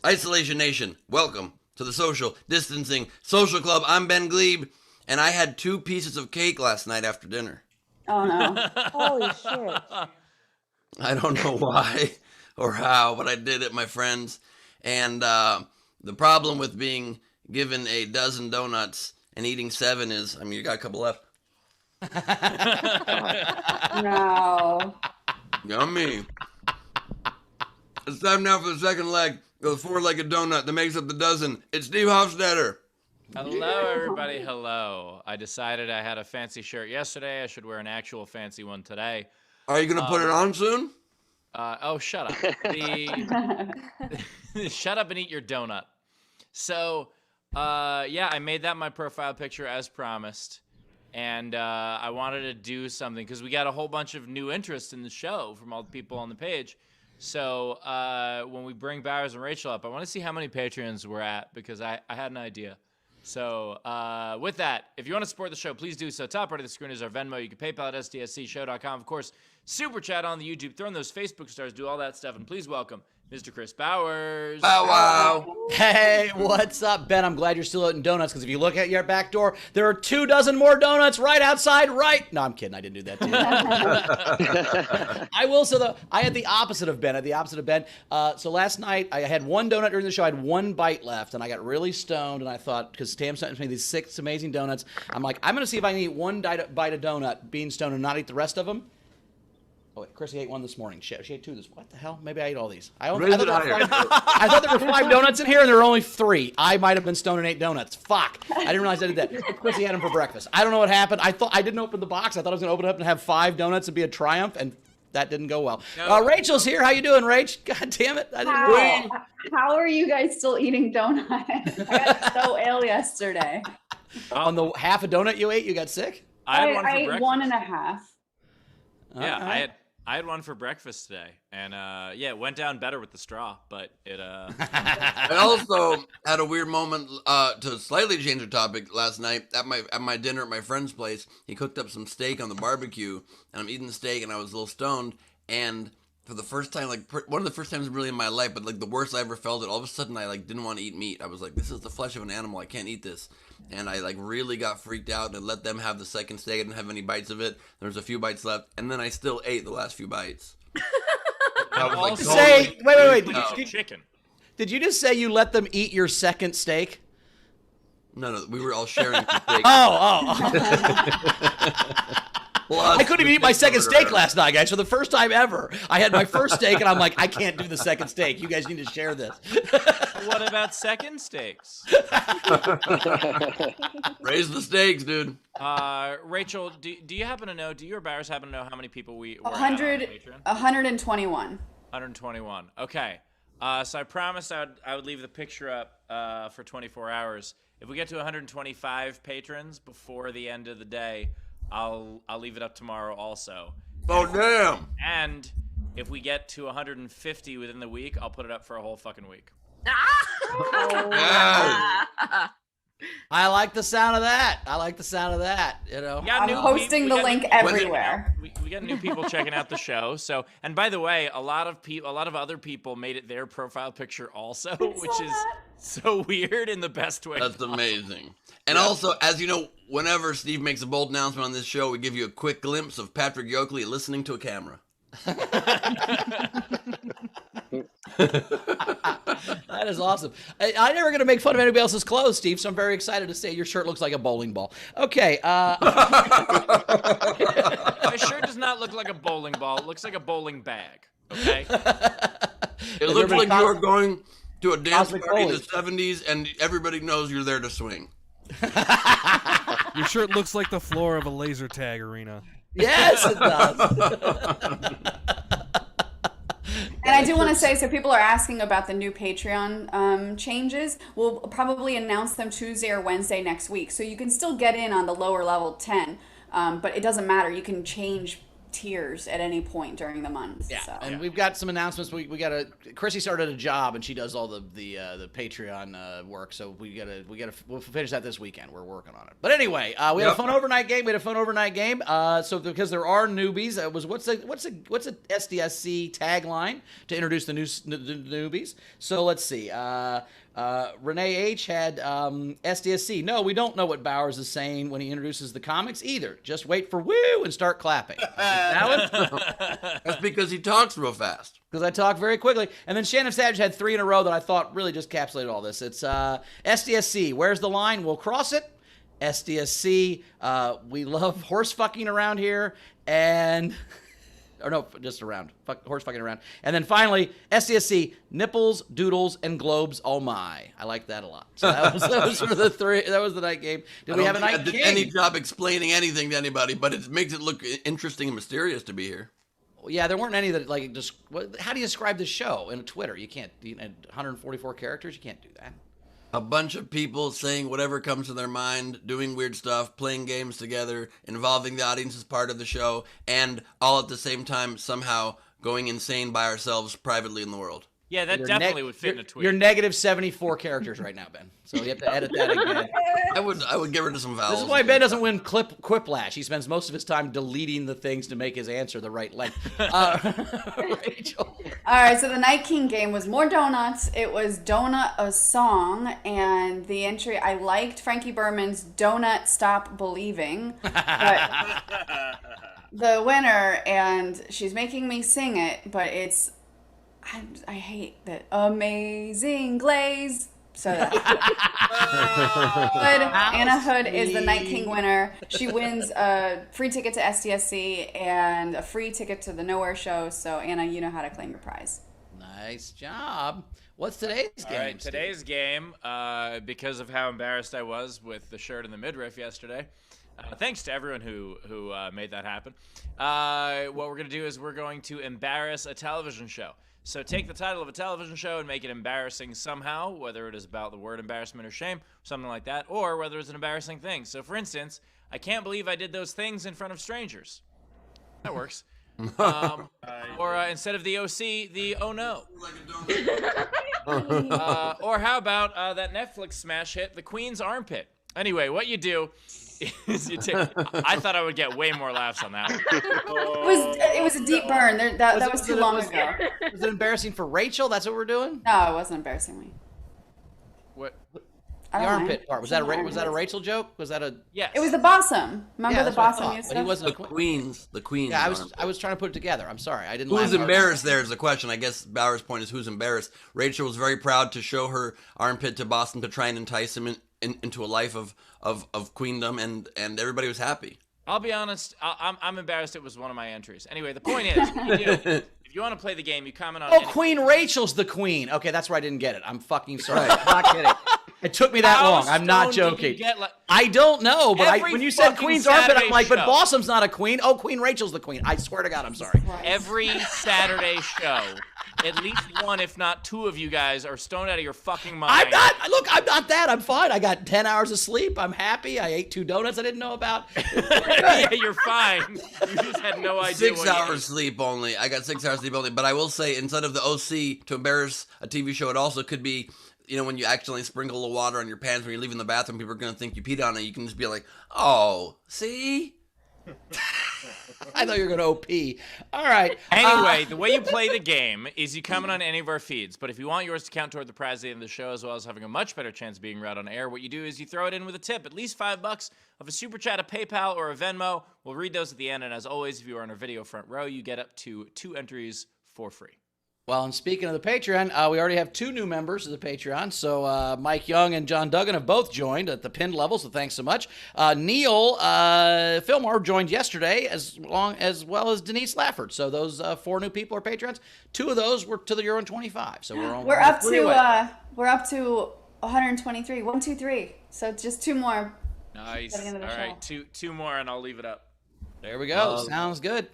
Isolation Nation, welcome to the Social Distancing Social Club. I'm Ben Gleib, and I had 2 pieces of cake last night after dinner. Oh no. Holy shit. I don't know why or how, but I did it, my friends. And the problem with being given a dozen donuts and eating 7 is, you got a couple left. No. Yummy. It's time now for the second leg of the 4-legged donut that makes up the dozen. It's Steve Hofstetter. Hello, everybody. Hello. I decided I had a fancy shirt yesterday. I should wear an actual fancy one today. Are you going to put it on soon? Shut up. Shut up and eat your donut. So, I made that my profile picture as promised. And I wanted to do something because we got a whole bunch of new interest in the show from all the people on the page. So when we bring Bowers and Rachel up, I want to see how many Patreons we're at because I had an idea. So with that, if you want to support the show, please do so. Top right of the screen is our Venmo. You can PayPal at sdscshow.com. Of course, Super Chat on the YouTube. Throw in those Facebook stars. Do all that stuff. And please welcome Mr. Chris Bowers. Bow wow. Hey, what's up, Ben? I'm glad you're still eating donuts because if you look at your back door, there are 24 more donuts right outside, right? No, I'm kidding. I didn't do that to you. I will say, though, I had the opposite of Ben. So last night, I had 1 donut during the show. I had 1 bite left, and I got really stoned, and I thought, because Tam sent me these 6 amazing donuts, I'm like, I'm going to see if I can eat 1 bite of donut, being stoned, and not eat the rest of them. Oh, wait, Chrissy ate 1 this morning. She ate 2 this. What the hell? Maybe I ate all these. I thought there were 5 donuts in here, and there were only 3. I might have been stoned and ate donuts. Fuck. I didn't realize I did that. Chrissy had them for breakfast. I don't know what happened. I didn't open the box. I thought I was going to open it up and have 5 donuts and be a triumph, and that didn't go well. No. Rachel's here. How you doing, Rach? God damn it. I didn't How are you guys still eating donuts? I got so ill yesterday. On the half a donut you ate, you got sick? I had one for ate breakfast. 1.5. Yeah, I had one for breakfast today, and it went down better with the straw, but it I also had a weird moment to slightly change the topic last night at my dinner at my friend's place. He cooked up some steak on the barbecue, and I'm eating the steak, and I was a little stoned, and for the first time, one of the first times really in my life, but the worst I ever felt it, all of a sudden I didn't want to eat meat. I was like, this is the flesh of an animal. I can't eat this. And I really got freaked out and let them have the second steak. I didn't have any bites of it. There was a few bites left, and then I still ate the last few bites. I was Wait. chicken. Did you just say you let them eat your second steak? No, we were all sharing the steak. I couldn't even eat my second steak last night, guys. For the first time ever, I had my first steak, and I'm like, I can't do the second steak. You guys need to share this. What about second steaks? Raise the stakes, dude. Rachel, do you happen to know? Do you or Bowers happen to know how many people we were 100, at on Patreon? 121. 121. Okay. So I promised I would leave the picture up for 24 hours. If we get to 125 patrons before the end of the day, I'll leave it up tomorrow also. Oh, damn. And if we get to 150 within the week, I'll put it up for a whole fucking week. Yes. I like the sound of that. You know. I'm posting the link everywhere. We got new people checking out the show. So, and by the way, a lot of other people made it their profile picture also, which is so weird in the best way. That's amazing. And also, as you know, whenever Steve makes a bold announcement on this show, we give you a quick glimpse of Patrick Yoakley listening to a camera. That is awesome. I'm never going to make fun of anybody else's clothes, Steve, so I'm very excited to say your shirt looks like a bowling ball. Okay. My shirt does not look like a bowling ball. It looks like a bowling bag. Okay? It looks like you're going to a dance party in the 70s and everybody knows you're there to swing. Your shirt looks like the floor of a laser tag arena. Yes, it does. And I do want to say, so people are asking about the new Patreon changes. We'll probably announce them Tuesday or Wednesday next week. So you can still get in on the lower level 10, but it doesn't matter. You can change tiers at any point during the month. Yeah, So. and we've got some announcements. We got to. Chrissy started a job, and she does all the Patreon work. So we'll finish that this weekend. We're working on it. But anyway, we had a fun overnight game. So because there are newbies, it was what's a SDSC tagline to introduce the newbies. So let's see. Renee H had SDSC. No, we don't know what Bowers is saying when he introduces the comics either. Just wait for woo and start clapping. That's because he talks real fast. Because I talk very quickly. And then Shannon Savage had 3 in a row that I thought really just encapsulated all this. It's SDSC. Where's the line? We'll cross it. SDSC. We love horse fucking around here. And... or no, just around. Horse fucking around. And then finally, SDSC, nipples, doodles, and globes, oh my. I like that a lot. So that was for the 3. That was the night game. Did we have a night game? I did any job explaining anything to anybody, but it makes it look interesting and mysterious to be here. Yeah, there weren't any that, like, just... How do you describe the show in Twitter? You can't... 144 characters? You can't do that. A bunch of people saying whatever comes to their mind, doing weird stuff, playing games together, involving the audience as part of the show, and all at the same time somehow going insane by ourselves privately in the world. Yeah, that definitely would fit in a tweet. You're negative 74 characters right now, Ben. So you have to edit that again. I would get rid of some vowels. This is why Ben doesn't win Quiplash. He spends most of his time deleting the things to make his answer the right length. Rachel. All right, so the Night King game was more donuts. It was Donut a Song, and the entry, I liked Frankie Berman's Donut Stop Believing. But the winner, and she's making me sing it, but it's, I hate that Amazing Glaze. So that's Hood. Anna Hood is the Night King winner. She wins a free ticket to SDSC and a free ticket to the Nowhere show. So Anna, you know how to claim your prize. Nice job. What's today's game? All right, today's game, because of how embarrassed I was with the shirt and the midriff yesterday. Thanks to everyone who made that happen. What we're going to do is we're going to embarrass a television show. So take the title of a television show and make it embarrassing somehow, whether it is about the word embarrassment or shame, something like that, or whether it's an embarrassing thing. So, for instance, I can't believe I did those things in front of strangers. That works. Or instead of the OC, the oh no. Or how about that Netflix smash hit, The Queen's Armpit? Anyway, what you do is you take... I thought I would get way more laughs on that one. It was a deep burn. That was too long ago. Was it embarrassing for Rachel? That's what we're doing? No, it wasn't embarrassing me. What? The armpit part. Was that a Rachel joke? Was that a... Yes. It was the Bossum. Remember the Bossum but he wasn't the Queen's. Yeah, I was trying to put it together. I'm sorry. I didn't Who's embarrassed there is the question. I guess Bauer's point is who's embarrassed. Rachel was very proud to show her armpit to Boston to try and entice him into a life of queendom, and everybody was happy. I'll be honest, I'm embarrassed it was one of my entries. Anyway, the point is, if you want to play the game, you comment on Queen Rachel's the queen. Okay, that's where I didn't get it. I'm fucking sorry. I'm not kidding. It took me that long. I'm not joking. I don't know, but when you said Queen's Armpit, I'm like, but Bossum's not a queen. Oh, Queen Rachel's the queen. I swear to God, I'm sorry. Every Saturday show, at least one, if not two of you guys are stoned out of your fucking mind. I'm not that. I'm fine. I got 10 hours of sleep. I'm happy. I ate 2 donuts I didn't know about. Yeah, you're fine. You just had no idea. 6 hours sleep only. I got 6 hours sleep only. But I will say, instead of the OC to embarrass a TV show, it also could be, when you accidentally sprinkle the water on your pants when you're leaving the bathroom, people are going to think you peed on it. You can just be like, oh, see? I thought you were going to OP. All right. Anyway, the way you play the game is you comment on any of our feeds. But if you want yours to count toward the prize at the end of the show, as well as having a much better chance of being read on air, what you do is you throw it in with a tip, at least $5 of a super chat, a PayPal, or a Venmo. We'll read those at the end. And as always, if you are in our video front row, you get up to 2 entries for free. Well, and speaking of the Patreon, we already have 2 new members of the Patreon. So Mike Young and John Duggan have both joined at the pinned level, so thanks so much. Neil Fillmore joined yesterday, as well as Denise Lafford. So those 4 new people are Patreons. 2 of those were to the Euro 25. So we're up to 123. 1, 2, 3. So just 2 more. Nice. All right, two more, and I'll leave it up. There we go. Sounds good.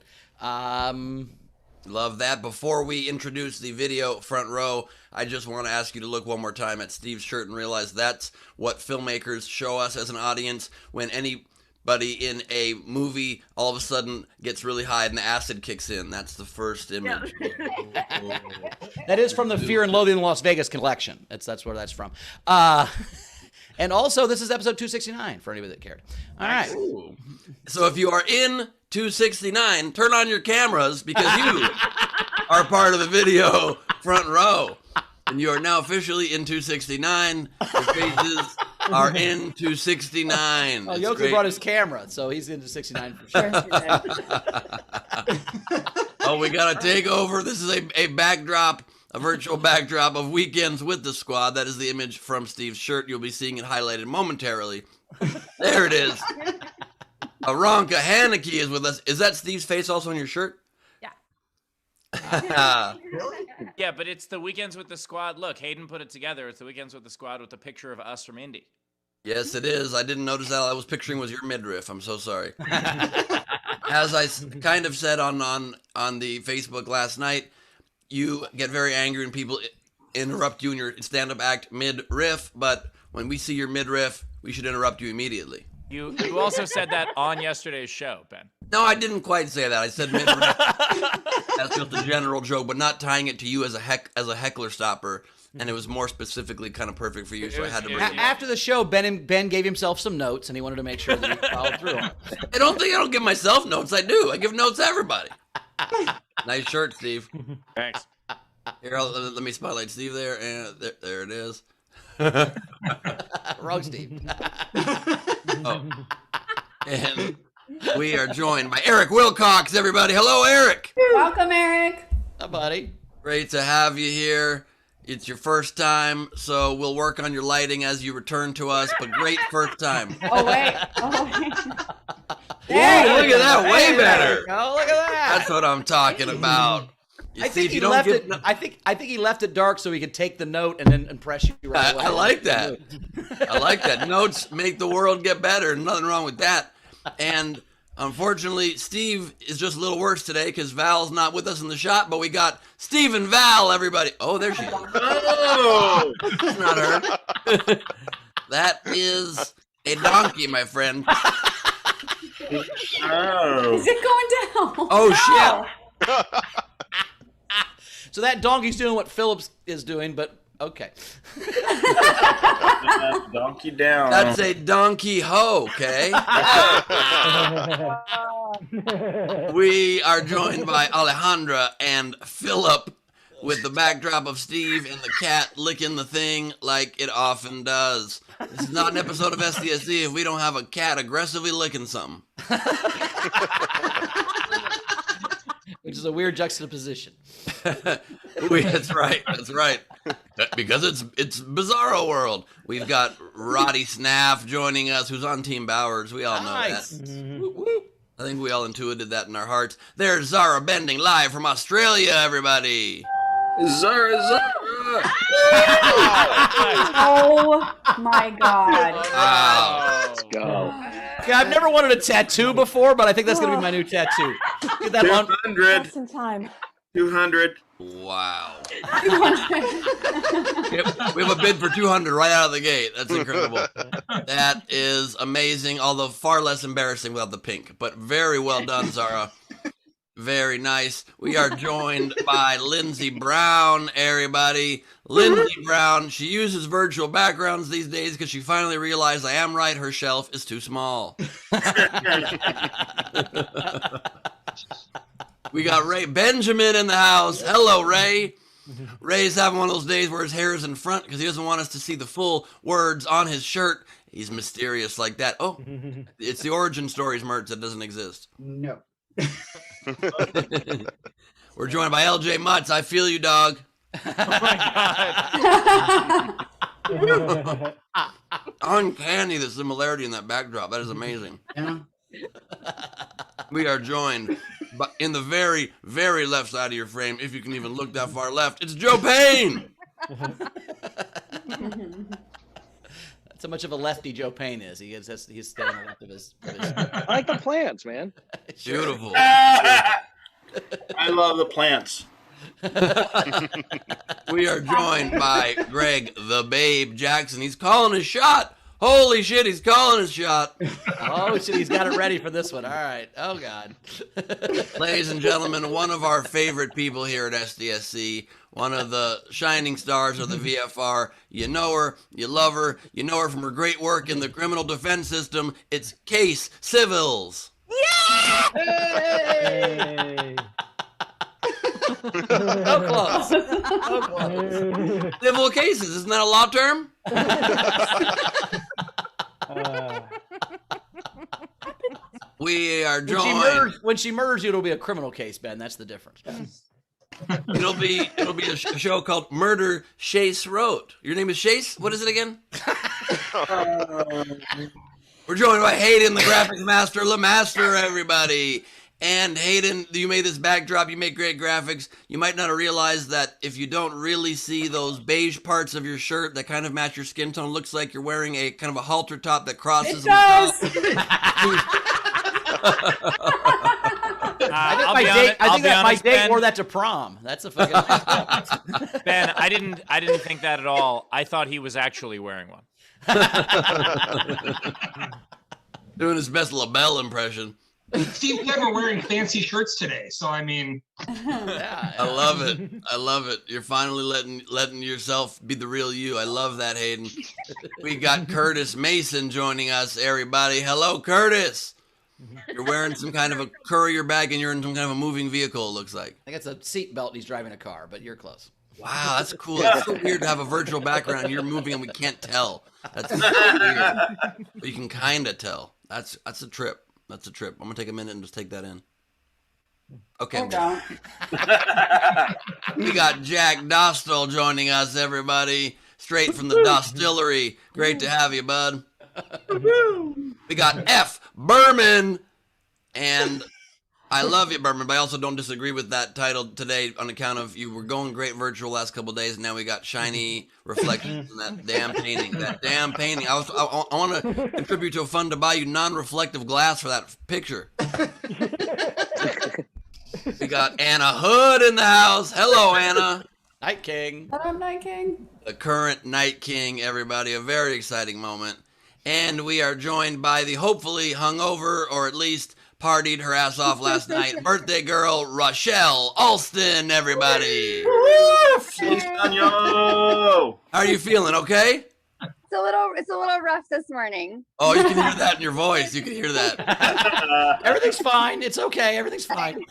Love that. Before we introduce the video front row, I just want to ask you to look one more time at Steve's shirt and realize that's what filmmakers show us as an audience when any buddy in a movie all of a sudden gets really high and the acid kicks in. That's the first image. That is from the Fear and Loathing in Las Vegas collection. That's where that's from. And also, this is episode 269 for anybody that cared. All right. Ooh. So if you are in 269, turn on your cameras because you are part of the video front row. And you are now officially in 269. Your faces are in 269. Oh, Yoki brought his camera, so he's into 69 for sure. Oh, we got to take over. This is a backdrop, a virtual backdrop of Weekends with the Squad. That is the image from Steve's shirt. You'll be seeing it highlighted momentarily. There it is. Aronka Haneke is with us. Is that Steve's face also on your shirt? Yeah, but it's the Weekends with the Squad. Look, Hayden put it together. It's the Weekends with the Squad with a picture of us from Indy. Yes, it is. I didn't notice that. All I was picturing was your midriff. I'm so sorry. As I kind of said on the Facebook last night, you get very angry when people interrupt you in your stand-up act mid-riff, but when we see your mid-riff, we should interrupt you immediately. You also said that on yesterday's show, Ben. No, I didn't quite say that. I said mid-riff. That's just a general joke, but not tying it to you as a heckler stopper. And it was more specifically kind of perfect for you, so I had to bring it up. After the show, Ben gave himself some notes, and he wanted to make sure that he followed through on it. I don't give myself notes. I do. I give notes to everybody. Nice shirt, Steve. Thanks. Here, let me spotlight Steve there, and there it is. Wrong Steve. Oh. And we are joined by Eric Wilcox, everybody. Hello, Eric. Welcome, Eric. Hi, buddy. Great to have you here. It's your first time, so we'll work on your lighting as you return to us, but great first time. Oh, wait. Hey, look at that. Way better. Oh, look at that. That's what I'm talking about. I think he left it. I think he left it dark so he could take the note and then impress you right away. I like that. I like that. Notes make the world get better. Nothing wrong with that. And unfortunately, Steve is just a little worse today because Val's not with us in the shot, but we got Steve and Val, everybody. Oh, there she is. Oh! That's not her. That is a donkey, my friend. Oh. Is it going down? Oh, shit. So that donkey's doing what Phillips is doing, but okay. Donkey down. That's a donkey hoe, okay? We are joined by Alejandra and Philip with the backdrop of Steve and the cat licking the thing like it often does. This is not an episode of SDSC if we don't have a cat aggressively licking something. Which is a weird juxtaposition. That's right. That's right. Because it's Bizarro World. We've got Roddy Snaff joining us, who's on Team Bowers. We all know Nice. that. I think we all intuited that in our hearts. There's Zara Bending live from Australia, everybody. Zara. Oh, my God. Wow. Let's go. Yeah, I've never wanted a tattoo before, but I think that's gonna be my new tattoo. Get that on. 200. Some time. 200. Wow. We have a bid for 200 right out of the gate. That's incredible. That is amazing, although far less embarrassing without the pink. But very well done, Zara. Very nice. We are joined by Lindsay Brown, everybody. Lindsay Brown, she uses virtual backgrounds these days because she finally realized I am right, her shelf is too small. We got Ray Benjamin in the house. Hello, Ray. Ray's having one of those days where his hair is in front because he doesn't want us to see the full words on his shirt. He's mysterious like that. Oh, it's the origin stories merch that doesn't exist. No. We're joined by LJ Mutz. I feel you, dog. Uncanny, the similarity in that backdrop. That is amazing. Yeah. We are joined in the very, very left side of your frame, if you can even look that far left. It's Joe Payne. That's how much of a lefty Joe Payne is. He's staying on the left of his. I like the plants, man. Beautiful. I love the plants. We are joined by Greg the Babe Jackson. He's calling his shot Holy shit, he's calling his shot. Oh shit, he's got it ready for this one. All right. Oh god. Ladies and gentlemen, one of our favorite people here at SDSC, one of the shining stars of the VFR. You know her, you love her, you know her from her great work in the criminal defense system. It's Case Civils. Hey! So close. So close. Civil cases, isn't that a law term? We are joined. When she murders you, it'll be a criminal case, Ben. That's the difference. It'll be a show called Murder Chase wrote. Your name is Chase? What is it again? We're joined by Hayden, the graphics master, LeMaster, everybody. And Hayden, you made this backdrop. You make great graphics. You might not have realized that if you don't really see those beige parts of your shirt that kind of match your skin tone, looks like you're wearing a kind of a halter top that crosses. It does. I think my date wore that to prom. That's a fucking Ben, I didn't think that at all. I thought he was actually wearing one. Doing his best LaBelle impression. Steve and Ed were wearing fancy shirts today, so I mean, yeah. I love it. I love it. You're finally letting yourself be the real you. I love that, Hayden. We got Curtis Mason joining us, everybody. Hello, Curtis. You're wearing some kind of a courier bag and you're in some kind of a moving vehicle, it looks like. I think it's a seatbelt and he's driving a car, but you're close. Wow, that's cool. It's so weird to have a virtual background and you're moving and we can't tell. That's so weird. But you can kind of tell. That's a trip. That's a trip. I'm going to take a minute and just take that in. Okay. Oh, don't. We got Jack Dostal joining us, everybody. Straight from the Dostillery. Great to have you, bud. We got F. Berman. And I love you, Berman, but I also don't disagree with that title today on account of you were going great virtual last couple of days, and now we got shiny reflections in that damn painting. That damn painting. I want to contribute to a fund to buy you non-reflective glass for that picture. We got Anna Hood in the house. Hello, Anna. Night King. Hello, Night King. The current Night King, everybody. A very exciting moment. And we are joined by the hopefully hungover, or at least partied her ass off last night, birthday girl, Rochelle Alston, everybody. How are you feeling, okay? It's a little rough this morning. Oh, you can hear that in your voice. You can hear that. Everything's fine. It's okay. Everything's fine.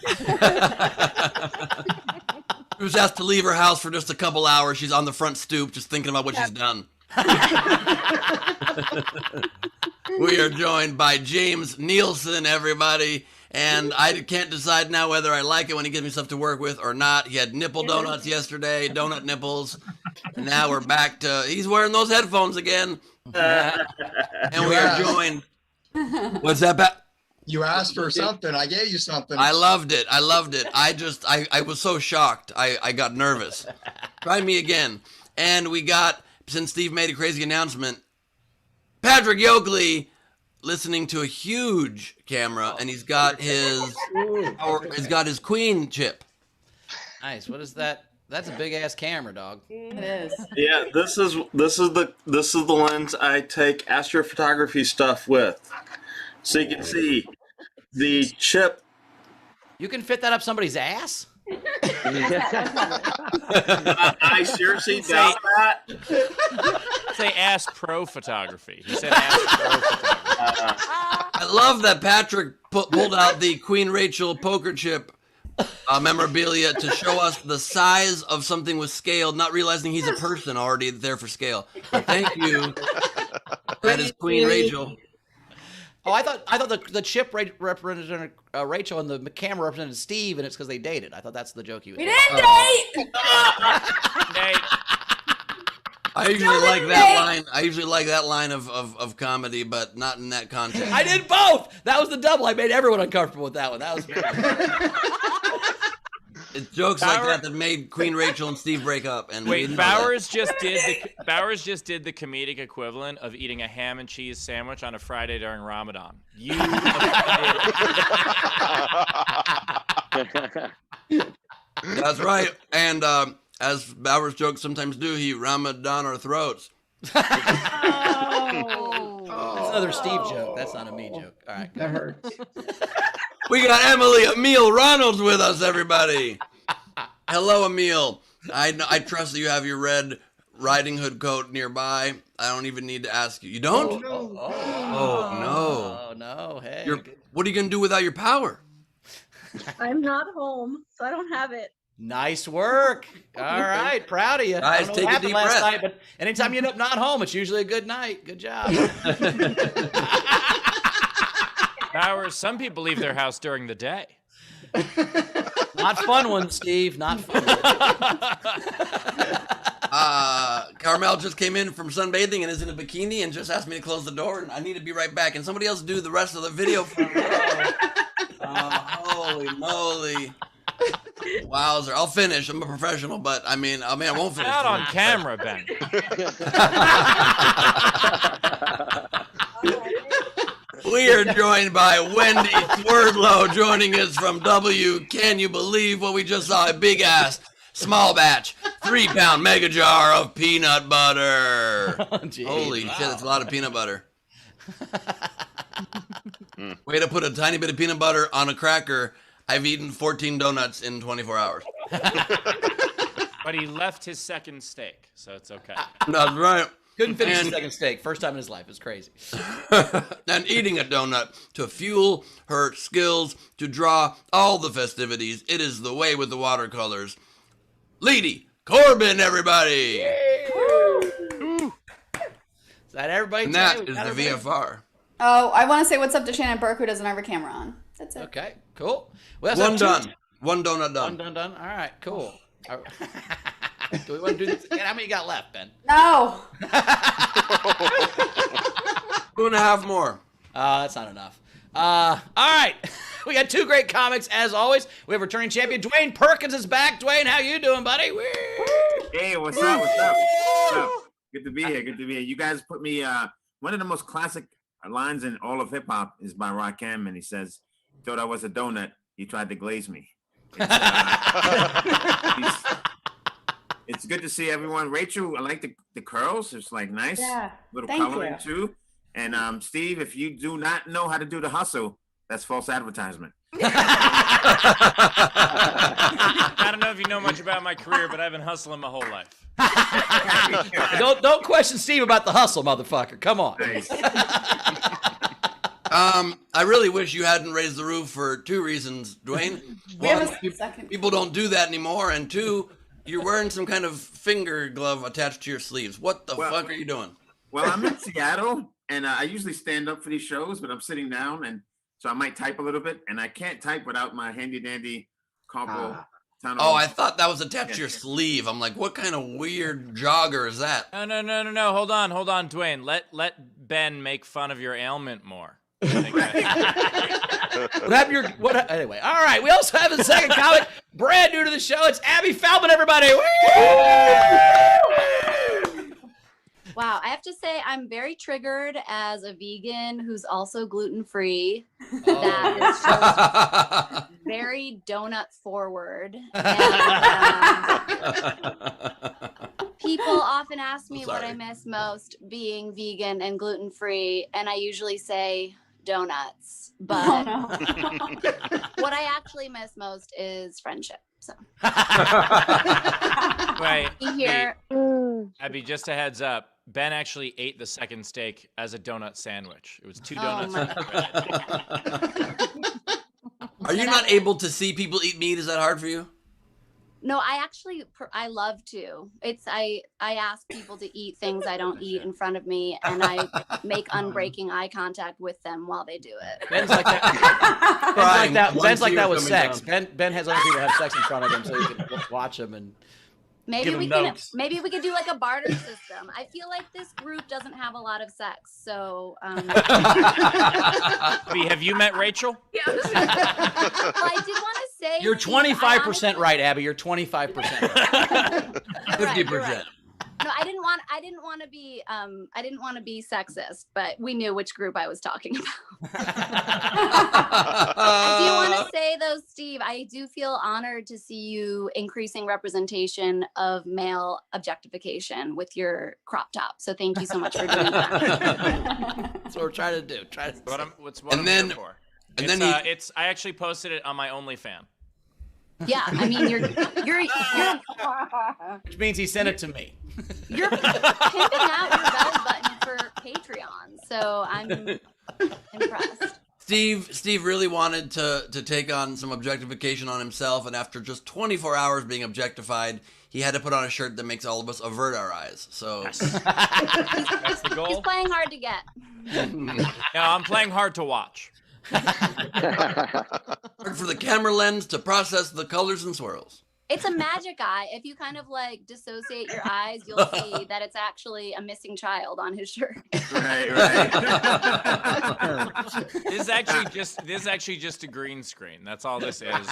She was asked to leave her house for just a couple hours. She's on the front stoop just thinking about what she's done. We are joined by James Nielsen, everybody. And I can't decide now whether I like it when he gives me stuff to work with or not. He had nipple donuts yesterday, donut nipples. And now we're back to, he's wearing those headphones again. And we are joined. What's that, Pat? You asked for something. I gave you something. I loved it. I loved it. I was so shocked. I got nervous. Try me again. And we got, since Steve made a crazy announcement, Patrick Yoakley listening to a huge camera, and he's got his Queen chip. Nice. What is that? That's a big ass camera, dog. It is. Yeah, this is the lens I take astrophotography stuff with, so you can see the chip. You can fit that up somebody's ass? I seriously doubt that. Say ass pro photography. He said ass pro photography. I love that Patrick pulled out the Queen Rachel poker chip memorabilia to show us the size of something with scale, not realizing he's a person already there for scale. But thank you. That is Queen Rachel. Oh, I thought the chip represented Rachel and the camera represented Steve, and it's because they dated. I thought that's the joke you. We didn't date. I usually like that line. I usually like that line of comedy, but not in that context. I did both. That was the double. I made everyone uncomfortable with that one. That was. It's jokes like that made Queen Rachel and Steve break up. And wait, Bowers just did the comedic equivalent of eating a ham and cheese sandwich on a Friday during Ramadan. You. That's right. And as Bowers jokes sometimes do, he Ramadan our throats. That's another Steve joke. That's not a me joke. All right. That hurts. We got Emile Ronalds with us, everybody. Hello, Emile. I trust that you have your red Riding Hood coat nearby. I don't even need to ask you. You don't? Oh, Oh, no. Oh, no. Hey. What are you going to do without your power? I'm not home, so I don't have it. Nice work. All right. Proud of you. Guys, I don't know take what a happened deep last breath. night, but anytime you end up not home, it's usually a good night. Good job. Bowers, some people leave their house during the day. Not fun ones, Steve. Not fun ones. Carmel just came in from sunbathing and is in a bikini and just asked me to close the door, and I need to be right back. And somebody else do the rest of the video for me. Holy moly. Wowzer. I'll finish. I'm a professional, but I won't finish. Not on camera, Ben. We are joined by Wendy Swerdlow joining us from W. Can you believe what we just saw? A big ass, small batch, 3-pound mega jar of peanut butter. Geez, Holy shit, that's a lot of peanut butter. Way to put a tiny bit of peanut butter on a cracker. I've eaten 14 donuts in 24 hours. But he left his second steak, so it's okay. That's right. Couldn't finish the second steak. First time in his life. It's crazy. And eating a donut to fuel her skills to draw all the festivities. It is the way with the watercolors. Lady Corbin, everybody. Is that everybody? And today? that We is got the everybody? VFR. Oh, I want to say what's up to Shannon Burke, who doesn't have her camera on. That's it. Okay, cool. Well, One done. One donut done. One done. All right, cool. Do we want to do this again? How many you got left, Ben? No. 2.5 more. That's not enough. All right. We got 2 great comics, as always. We have returning champion Dwayne Perkins is back. Dwayne, how you doing, buddy? Woo! Hey, what's up? What's up? What's up? Good to be here. Good to be here. You guys put me. One of the most classic lines in all of hip hop is by Rakim, and he says, "Thought I was a donut. You tried to glaze me." It's good to see everyone. Rachel, I like the curls. It's like nice. Yeah. Little Thank coloring you. too. And Steve, if you do not know how to do the hustle, that's false advertisement. I don't know if you know much about my career, but I've been hustling my whole life. Don't question Steve about the hustle, motherfucker. Come on. Nice. I really wish you hadn't raised the roof for 2 reasons, Dwayne. We have One, a second. people don't do that anymore, and 2, you're wearing some kind of finger glove attached to your sleeves. What the fuck are you doing? Well, I'm in Seattle, and I usually stand up for these shows, but I'm sitting down, and so I might type a little bit, and I can't type without my handy dandy carpal tunnel. Oh, I thought that was attached to your sleeve. I'm like, what kind of weird jogger is that? No. Hold on, Dwayne. Let Ben make fun of your ailment more. Anyway, all right. We also have a second comic, brand new to the show. It's Abby Feldman, everybody. Woo! Wow, I have to say I'm very triggered as a vegan who's also gluten-free. That is just very donut forward. And, people often ask me what I miss most being vegan and gluten-free, and I usually say donuts. But what I actually miss most is friendship. So Wait, here. Abby, just a heads up. Ben actually ate the second steak as a donut sandwich. It was 2 Oh donuts. my Are you not able to see people eat meat? Is that hard for you? No, I love to. I ask people to eat things I don't eat in front of me, and I make unbreaking eye contact with them while they do it. Ben's like that. Ben's like that with sex. Ben has other people have sex in front of him, so you can watch them and Maybe give we him can notes. maybe we could do like a barter system. I feel like this group doesn't have a lot of sex, so Abby, have you met Rachel? Yeah. Well, I did want to say You're 25% right, Abby. You're 25% right. 50%. No, I didn't want to be sexist, but we knew which group I was talking about. I do want to say though, Steve, I do feel honored to see you increasing representation of male objectification with your crop top. So thank you so much for doing that. That's what we're trying to do. What's what I'm here for. And it's, then I actually posted it on my OnlyFans. Yeah, I mean you're Which means he sent it to me. You're pimping out your belly button for Patreon, so I'm impressed. Steve really wanted to take on some objectification on himself, and after just 24 hours being objectified, he had to put on a shirt that makes all of us avert our eyes. So that's the goal. He's playing hard to get. No, I'm playing hard to watch. Hard for the camera lens to process the colors and swirls. It's a magic eye. If you kind of like dissociate your eyes, you'll see that it's actually a missing child on his shirt. Right. This is actually just a green screen. That's all this is.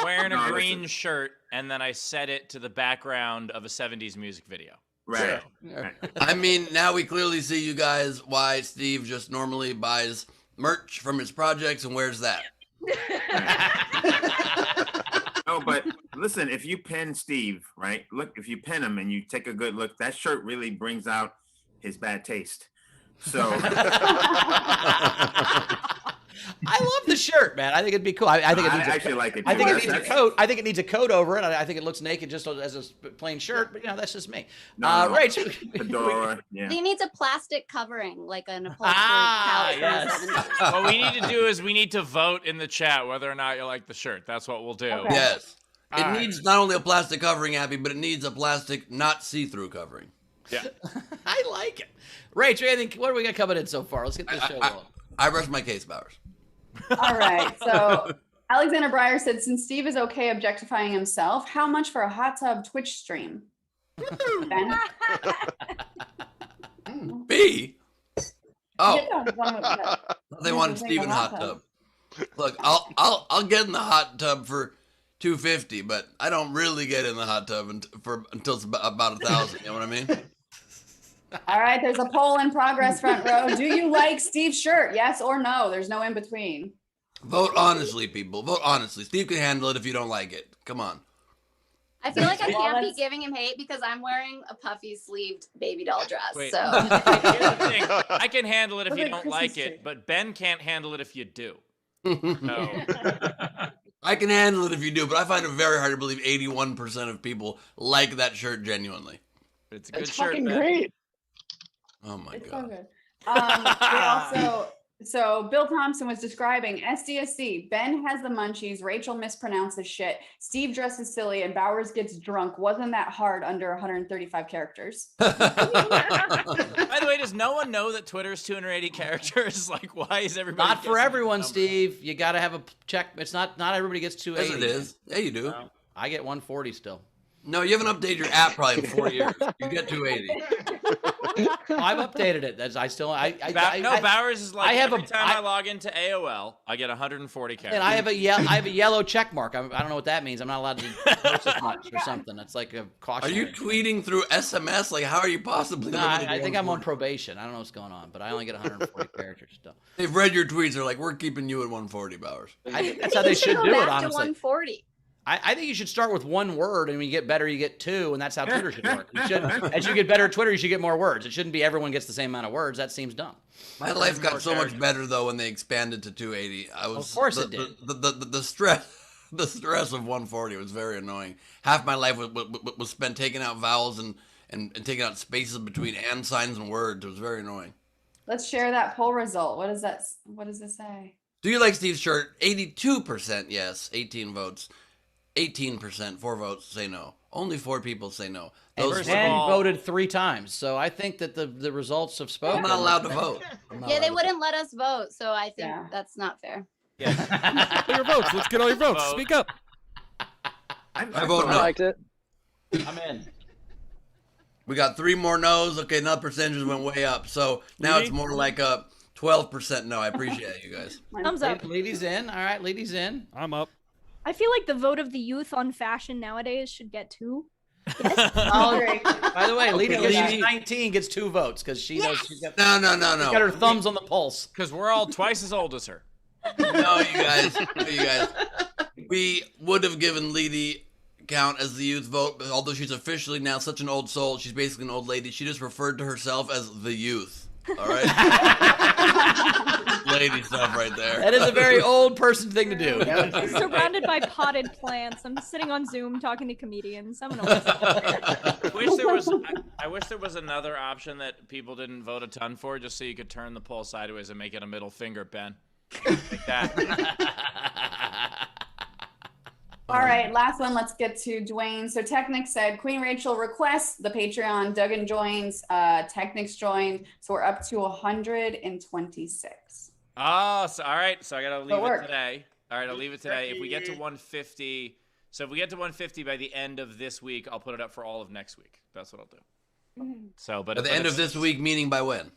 Wearing a green shirt, and then I set it to the background of a 70s music video. Right. I mean, now we clearly see, you guys, why Steve just normally buys merch from his projects and wears that. No, but listen, if you pin Steve, right? Look, if you pin him and you take a good look, that shirt really brings out his bad taste. So I love the shirt, man. I think it'd be cool. I think it needs actually like it. I think it needs a coat. I think it needs a coat over it. I think it looks naked just as a plain shirt, but that's just me. Rachel, fedora. Yeah. He needs a plastic covering, like an upholstered couch. Yes. What we need to do is we need to vote in the chat whether or not you like the shirt. That's what we'll do. Okay. Yes. It needs not only a plastic covering, Abby, but it needs a plastic not see-through covering. Yeah. I like it. Rachel, what do we got coming in so far? Let's get this show going. I rest my case, Bowers. All right. So Alexander Breyer said, since Steve is okay objectifying himself, how much for a hot tub Twitch stream? Ben? B. Oh, Yeah, they wanted Steve in hot tub. Look, I'll get in the hot tub for $250, but I don't really get in the hot tub until it's about $1,000. You know what I mean? All right, there's a poll in progress, front row. Do you like Steve's shirt? Yes or no? There's no in between. Vote honestly, people. Vote honestly. Steve can handle it if you don't like it. Come on. I feel like I can't be giving him hate because I'm wearing a puffy sleeved baby doll dress. Wait. So Here's the thing. I can handle it if you Look at don't like Christmas it, tree. but Ben can't handle it if you do. No. I can handle it if you do, but I find it very hard to believe 81% of people like that shirt genuinely. It's a good It's shirt. fucking Ben. great. Oh my It's so god. good. So Bill Thompson was describing SDSC. Ben has the munchies. Rachel mispronounces shit. Steve dresses silly, and Bowers gets drunk. Wasn't that hard under 135 characters? By the way, does no one know that Twitter's 280 characters? Like, why is everybody? Not for guessing everyone, the number? Steve. You got to have a check. It's not everybody gets Yes, 280. it is. Yeah, you do. No. I get 140 still. No, you haven't updated your app probably in 4 years. You get 280. I've updated it. That's Bowers is like I have every a- time I log into AOL, I get 140 characters. and I have a yellow check mark. I don't know what that means. I'm not allowed to post as much or something. That's like a Are caution. you tweeting through SMS? Like, how are you possibly? No, limited to I think I'm on 140? probation. I don't know what's going on, but I only get 140 characters still. They've read your tweets. They're like, we're keeping you at 140, Bowers. I think that's how they should go do it, back to honestly. 140. I think you should start with one word, and when you get better, you get two, and that's how Twitter should work. As you get better at Twitter, you should get more words. It shouldn't be everyone gets the same amount of words. That seems dumb. My life got so much characters. better though when they expanded to 280. Of course it did. The stress of 140 was very annoying. Half my life was spent taking out vowels and taking out spaces between and signs and words. It was very annoying. Let's share that poll result. What does it say? Do you like Steve's shirt? 82% yes, 18 votes. 18%, 4 votes say no. Only 4 people say no. And First of Ben all- voted 3 times, so I think that the results have spoken. I'm not allowed to vote. Yeah, they wouldn't let us vote, so I think Yeah. that's not fair. All your votes. Let's get all your votes. Vote. Speak up. I vote I no. liked it. I'm in. We got 3 more no's. Okay, now the percentages went way up. So now it's more like a 12% no. I appreciate it, you guys. Thumbs up. Ladies in. All right, ladies in. I'm up. I feel like the vote of the youth on fashion nowadays should get 2. By the way, Lita, Okay, because yeah. she's 19, gets 2 votes because she knows she's got, No. she's got her thumbs on the pulse. Because we're all twice as old as her. No, you guys. We would have given Lady count as the youth vote, but although she's officially now such an old soul, she's basically an old lady. She just referred to herself as the youth. All right. Lady stuff right there. That is a very old person thing to do. Surrounded by potted plants. I'm sitting on Zoom talking to comedians. I'm an old I wish there was another option that people didn't vote a ton for, just so you could turn the poll sideways and make it a middle finger, Ben. Like that. All right, last one. Let's get to Dwayne. So Technic said Queen Rachel requests the Patreon. Duggan joins. Technic's joined. So we're up to 126. Oh, so all right. So I gotta leave work. it today. All right, I'll leave it today. If we get to 150, so if we get to 150 by the end of this week, I'll put it up for all of next week. That's what I'll do. So, but At the end of this week, meaning by when?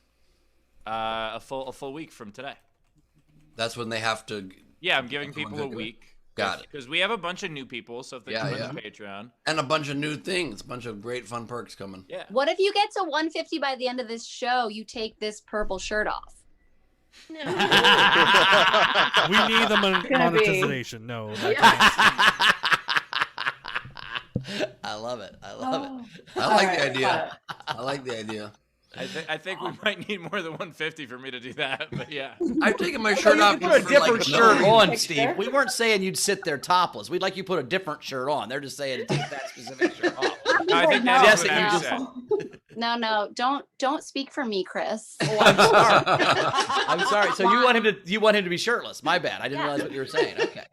a full week from today. That's when they have to. Yeah, I'm giving people a week. Got it. Because we have a bunch of new people, so if they join the Patreon. And a bunch of new things, a bunch of great fun perks coming. Yeah. What if you get to 150 by the end of this show, you take this purple shirt off? We need the monetization. No. I love it. I love it. I like the idea. I like the idea. I think we might need more than 150 for me to do that, but yeah. I've taken my shirt off. You put a different shirt on, Picture? Steve. We weren't saying you'd sit there topless. We'd like you put a different shirt on. They're just saying to take that specific shirt off. No, I think that's what Jesse, you said. No, don't speak for me, Chris. Oh, I'm sorry. I'm sorry. So you want him to be shirtless? My bad. I didn't realize what you were saying. Okay.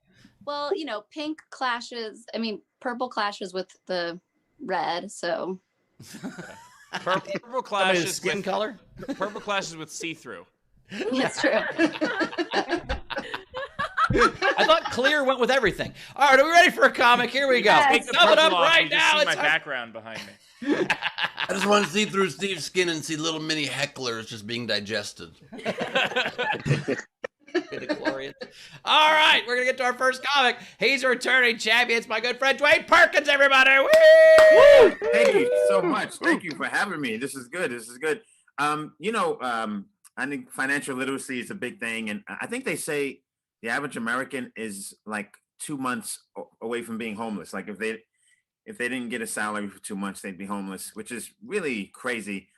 Well, pink clashes. I mean, purple clashes with the red. So Purple clashes skin with color. Purple clashes with see-through. that's true. I thought clear went with everything. All right, are we ready for a comic? Here we go. Yes. Take the Sum it purple up off, right you just now. see It's my background behind me. I just want to see through Steve's skin and see little mini hecklers just being digested. All right, we're gonna get to our first comic. He's a returning champion. It's my good friend Dwayne Perkins. Everybody, woo! Thank you so much. Thank you for having me. This is good. I think financial literacy is a big thing, and I think they say the average American is like 2 months away from being homeless. Like if they didn't get a salary for 2 months, they'd be homeless, which is really crazy.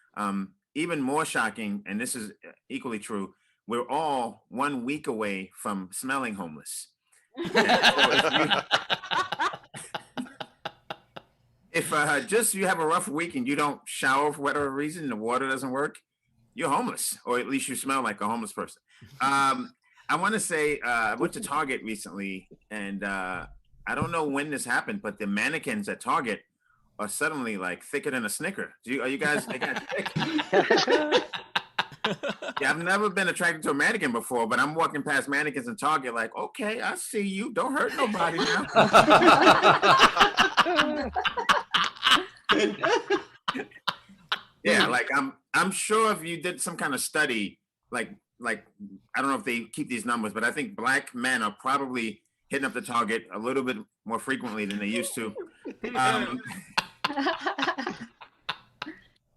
Even more shocking, and this is equally true, we're all 1 week away from smelling homeless. If just you have a rough week and you don't shower for whatever reason, the water doesn't work, you're homeless, or at least you smell like a homeless person. I want to say I went to Target recently, and I don't know when this happened, but the mannequins at Target are suddenly like thicker than a Snicker. Are you guys? They got thick. Yeah, I've never been attracted to a mannequin before, but I'm walking past mannequins in Target like, okay, I see you. Don't hurt nobody now. Yeah, like I'm sure if you did some kind of study, like I don't know if they keep these numbers, but I think black men are probably hitting up the Target a little bit more frequently than they used to.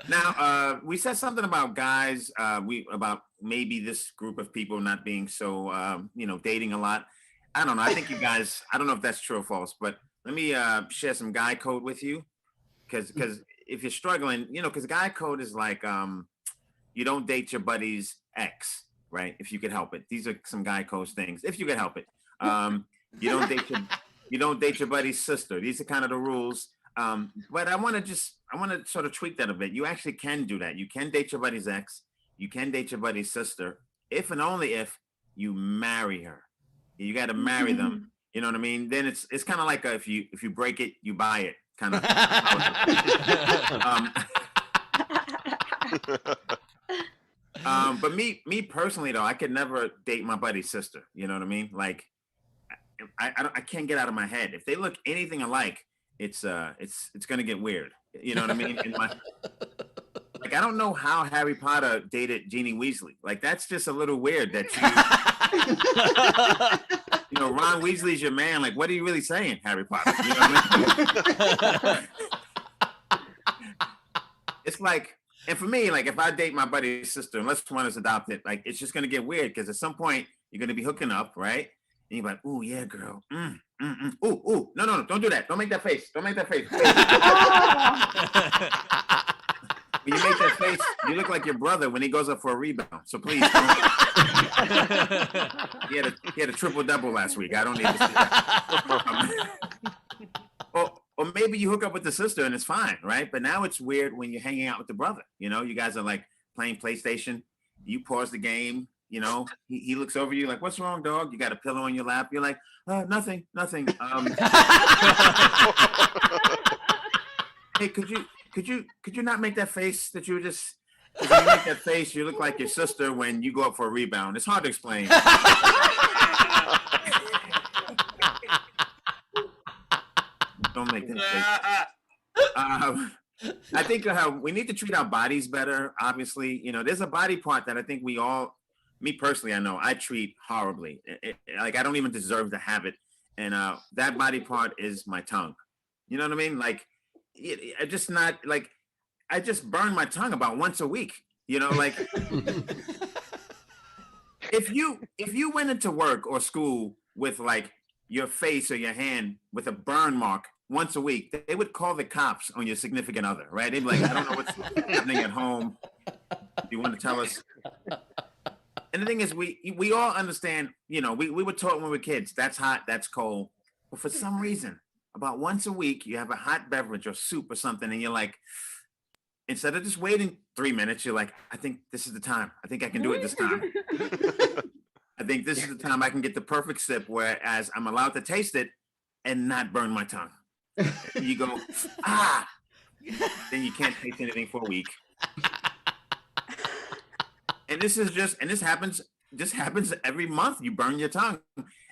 Now, we said something about guys, about maybe this group of people not being so, dating a lot. I don't know. I think you guys, I don't know if that's true or false, but let me share some guy code with you. Because if you're struggling, because guy code is like, you don't date your buddy's ex, right? If you could help it. These are some guy code things. If you could help it. You don't date your buddy's sister. These are kind of the rules. But I want to sort of tweak that a bit. You actually can do that. You can date your buddy's ex. You can date your buddy's sister, if and only if you marry her. You got to marry them. You know what I mean? Then it's kind of like if you break it, you buy it kind of. But me personally though, I could never date my buddy's sister. You know what I mean? Like, I can't get out of my head. If they look anything alike, it's gonna get weird. You know what I mean? Like, I don't know how Harry Potter dated Ginny Weasley. Like, that's just a little weird that Ron Weasley's your man. Like, what are you really saying, Harry Potter? You know what I mean? it's like, and for me, like if I date my buddy's sister, unless one is adopted, like it's just gonna get weird because at some point you're gonna be hooking up, right? And you're like, "Ooh, yeah, girl. Ooh, no, don't do that. Don't make that face. Don't make that face. When you make that face, you look like your brother when he goes up for a rebound. So please, don't. He had a triple double last week. I don't need to see that. Or maybe you hook up with the sister and it's fine, right? But now it's weird when you're hanging out with the brother. You know, you guys are like playing PlayStation. You pause the game. You know, he looks over you like, "What's wrong, dog?" You got a pillow on your lap. You're like, nothing. Hey, could you not make that face that you were just? When you make that face, you look like your sister when you go up for a rebound. It's hard to explain. Don't make that face. I think we need to treat our bodies better. Obviously, you know, there's a body part that I think we all, me personally, I know I treat horribly. Like I don't even deserve to have it, and that body part is my tongue. You know what I mean? Like, I just burn my tongue about once a week. You know, like if you went into work or school with like your face or your hand with a burn mark once a week, they would call the cops on your significant other, right? They'd be like, "I don't know what's happening at home. Do you want to tell us?" And the thing is, we all understand, you know, we were taught when we were kids, that's hot, that's cold. But for some reason, about once a week, you have a hot beverage or soup or something, and you're like, instead of just waiting 3 minutes, you're like, "I think this is the time. I think I can do it this time. I think this is the time I can get the perfect sip, whereas I'm allowed to taste it and not burn my tongue." You go, then you can't taste anything for a week. And this happens every month. You burn your tongue.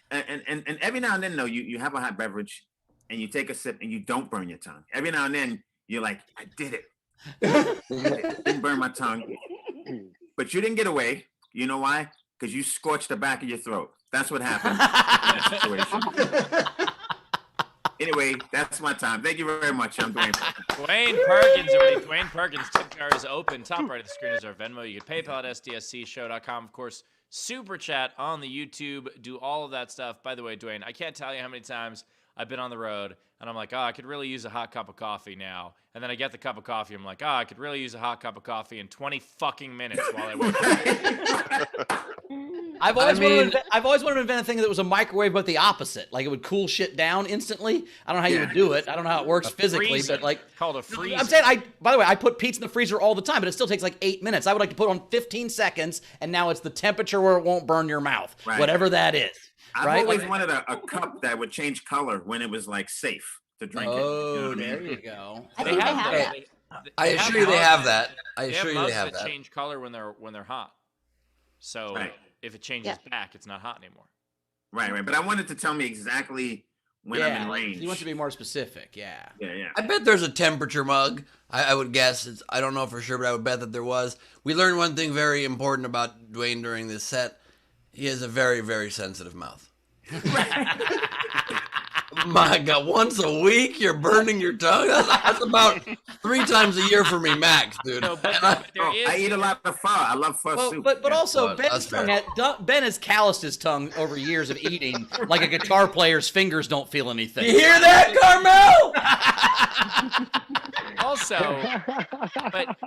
And every now and then, though, you have a hot beverage and you take a sip and you don't burn your tongue. Every now and then, you're like, "I did it. I didn't burn my tongue." But you didn't get away. You know why? Because you scorched the back of your throat. That's what happened in that situation. Anyway, that's my time. Thank you very much. I'm Dwayne Perkins. Dwayne Perkins, everybody. Dwayne Perkins. Tip jar is open. Top right of the screen is our Venmo. You can PayPal at sdscshow.com. Of course, Super Chat on the YouTube. Do all of that stuff. By the way, Dwayne, I can't tell you how many times I've been on the road and I'm like, "Oh, I could really use a hot cup of coffee now." And then I get the cup of coffee. I'm like, "Oh, I could really use a hot cup of coffee in 20 fucking minutes while I wait." I've always wanted to invent a thing that was a microwave, but the opposite. Like it would cool shit down instantly. I don't know how you would do it. I don't know how it works physically, freezer. but like Called a freezer. I'm saying, by the way, I put pizza in the freezer all the time, but it still takes like 8 minutes. I would like to put on 15 seconds, and now it's the temperature where it won't burn your mouth, whatever that is. I've always wanted a cup that would change color when it was like safe to drink it. You know what I there mean? you go. I think they have that. I assure you they have that. They have that change color when they're hot. So if it changes back, it's not hot anymore. Right. But I wanted to tell me exactly when I'm in range. You want to be more specific, yeah. I bet there's a temperature mug. I would guess. I don't know for sure, but I would bet that there was. We learned one thing very important about Dwayne during this set. He has a very, very sensitive mouth. My God, once a week you're burning your tongue? That's about 3 times a year for me, max, dude. No, I eat a lot of pho. I love pho soup. But also, Ben has calloused his tongue over years of eating, like a guitar player's fingers don't feel anything. You hear that, Carmel? Also,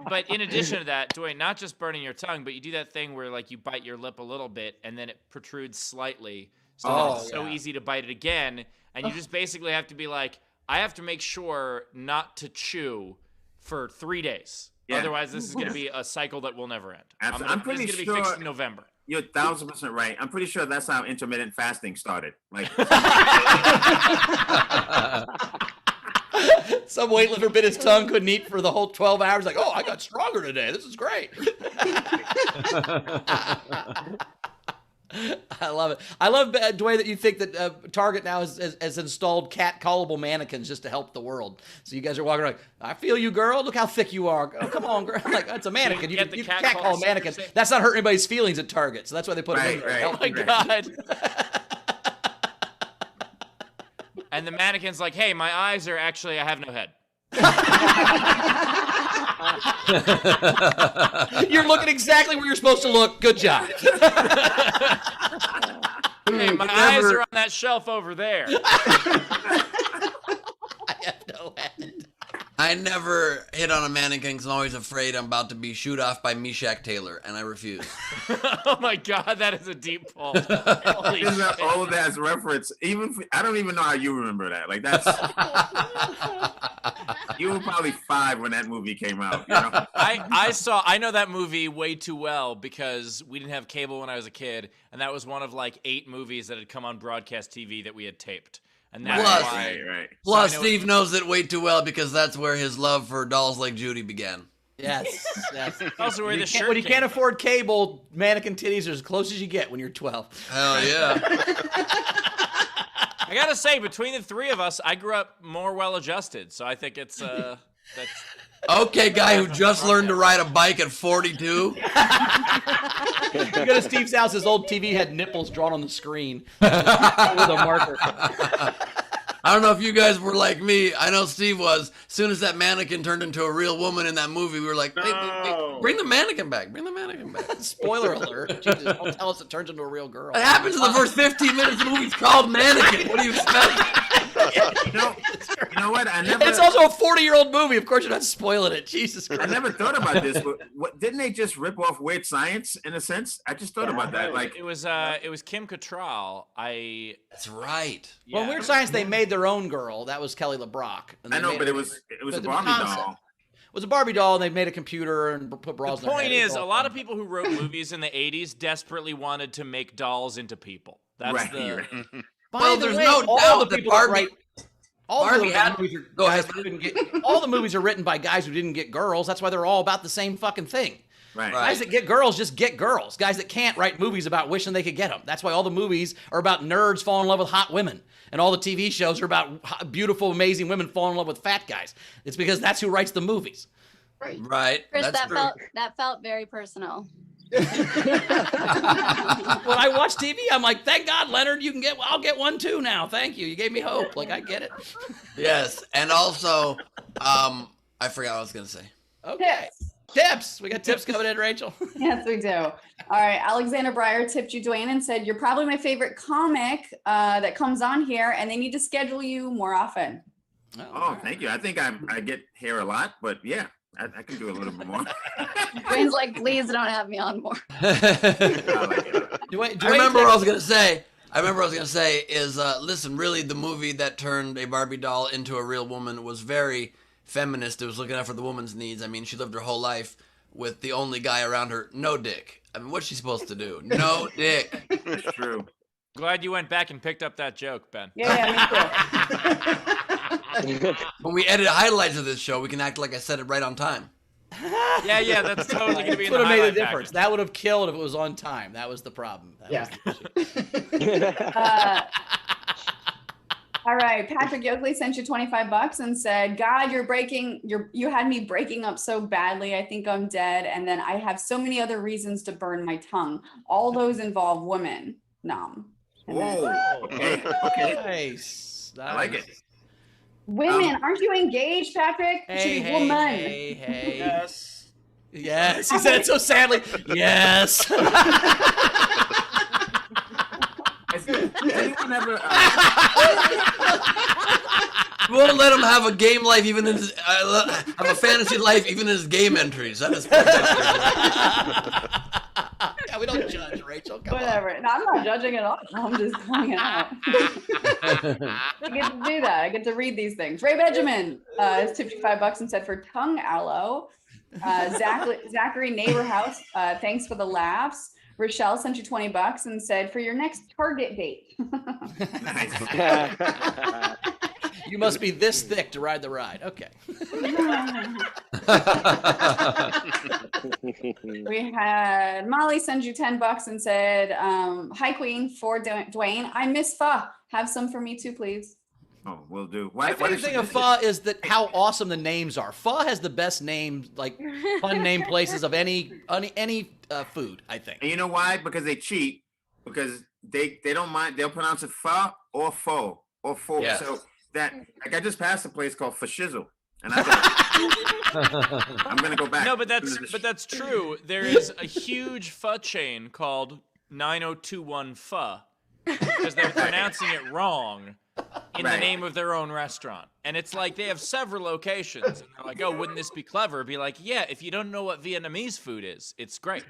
but in addition to that, Dwayne, not just burning your tongue, but you do that thing where like you bite your lip a little bit and then it protrudes slightly. So it's so easy to bite it again. And you just basically have to be like, I have to make sure not to chew for 3 days. Yeah. Otherwise, this is going to be a cycle that will never end. I'm pretty sure it's going to be fixed in November. You're 1,000% right. I'm pretty sure that's how intermittent fasting started. Like some weightlifter bit his tongue, couldn't eat for the whole 12 hours. Like, oh, I got stronger today. This is great. I love it. I love, Dwayne, that you think that Target now has installed cat-callable mannequins just to help the world. So you guys are walking around like, "I feel you, girl. Look how thick you are. Oh, come on, girl." Like, that's a mannequin. You can't call a mannequin. That's not hurting anybody's feelings at Target. So that's why they put them in there. Oh, my God. And the mannequin's like, "Hey, my eyes are actually, I have no head." You're looking exactly where you're supposed to look. Good job. Hey, my eyes are on that shelf over there. I have no head. I never hit on a mannequin because I'm always afraid I'm about to be shoot off by Meshack Taylor, and I refuse. Oh my God, that is a deep pull. Holy It's an shit. old ass reference. I don't even know how you remember that. Like that's you were probably 5 when that movie came out. You know? I know that movie way too well because we didn't have cable when I was a kid, and that was one of like 8 movies that had come on broadcast TV that we had taped. And that's why. Right. Plus, So I know- Steve knows it way too well because that's where his love for dolls like Judy began. Yes. Also, where the shirt when you came can't afford cable, mannequin titties are as close as you get when you're 12. Hell yeah. I gotta say, between the 3 of us, I grew up more well-adjusted, so I think it's that's. Okay, guy who just learned to ride a bike at 42. You go to Steve's house, his old TV had nipples drawn on the screen with a marker. I don't know if you guys were like me. I know Steve was. As soon as that mannequin turned into a real woman in that movie, we were like, wait, bring the mannequin back. Bring the mannequin back. Spoiler alert. Jesus, don't tell us it turns into a real girl. It happens in the first 15 minutes of the movie. It's called Mannequin. What do you expect? You know what? It's also a 40-year-old movie. Of course, you're not spoiling it. Jesus Christ. I never thought about this, but didn't they just rip off Weird Science in a sense? I just thought about that. Like it was Kim Cattrall. That's right. Well, Weird Science, they made their own girl. That was Kelly LeBrock. And I they know, made but it was a Barbie doll. It was a Barbie doll, and they made a computer and put bras The in their point head. is, a lot of people who wrote movies in the 80s desperately wanted to make dolls into people. That's Right, the. right. By the there's way, no all doubt the that people that Barbie- write all Barbie the had- movies are Go ahead. guys who didn't get, all the movies are written by guys who didn't get girls. That's why they're all about the same fucking thing. Right. Guys that get girls just get girls. Guys that can't write movies about wishing they could get them. That's why all the movies are about nerds falling in love with hot women. And all the TV shows are about beautiful, amazing women falling in love with fat guys. It's because that's who writes the movies. Right. Chris, That's that true. felt very personal. When I watch TV, I'm like, thank God, Leonard, I'll get one too now. Thank you. You gave me hope. Like, I get it. Yes. And also, I forgot what I was going to say. Okay. Tips. We got tips coming in, Rachel. Yes, we do. All right. Alexander Breyer tipped you, Dwayne, and said, you're probably my favorite comic that comes on here, and they need to schedule you more often. Oh, thank you. I think I get here a lot, but yeah, I can do a little bit more. Dwayne's like, please don't have me on more. I remember what I was going to say. Is, listen, really the movie that turned a Barbie doll into a real woman was very feminist. It was looking out for the woman's needs. I mean, she lived her whole life with the only guy around her, no dick. I mean, what's she supposed to do? No dick. That's true. Glad you went back and picked up that joke, Ben. When we edit highlights of this show, we can act like I said it right on time. Yeah, that's totally going to be in would the have made a highlight difference. package. That would have killed if it was on time. That was the problem. All right. Patrick Yoakley sent you $25 and said, God, you had me breaking up so badly. I think I'm dead. And then I have so many other reasons to burn my tongue. All those involve women. Nom. Whoa. Okay. Nice. I like it. Women, aren't you engaged, Patrick? You should be woman. Hey. Yes. Yes. He said it so sadly. Yes. Has anyone ever? We won't let him have a game life, even in his have a fantasy life, even in his game entries. That is Yeah, we don't judge, Rachel. Come Whatever. No, I'm not judging at all. I'm just calling it out. I get to do that. I get to read these things. Ray Benjamin has tipped you $5 and said for tongue aloe. Zachary Neighborhouse, thanks for the laughs. Rochelle sent you $20 and said for your next Target date. You must be this thick to ride the ride. Okay. We had Molly send you $10 and said, hi, Queen, for Dwayne. I miss pho. Have some for me too, please. Oh, we'll do. My favorite thing of pho is that how awesome the names are. Pho has the best names, like fun name places of any food, I think. And you know why? Because they cheat. Because they don't mind. They'll pronounce it pho or faux or faux. Yes. So that, like, I just passed a place called Fashizzle, And I thought, I'm gonna go back. No, but that's true. There is a huge pho chain called 9021 Pho because they're pronouncing it wrong in the name of their own restaurant. And it's like they have several locations. And they're like, oh, wouldn't this be clever? Be like, yeah, if you don't know what Vietnamese food is, it's great.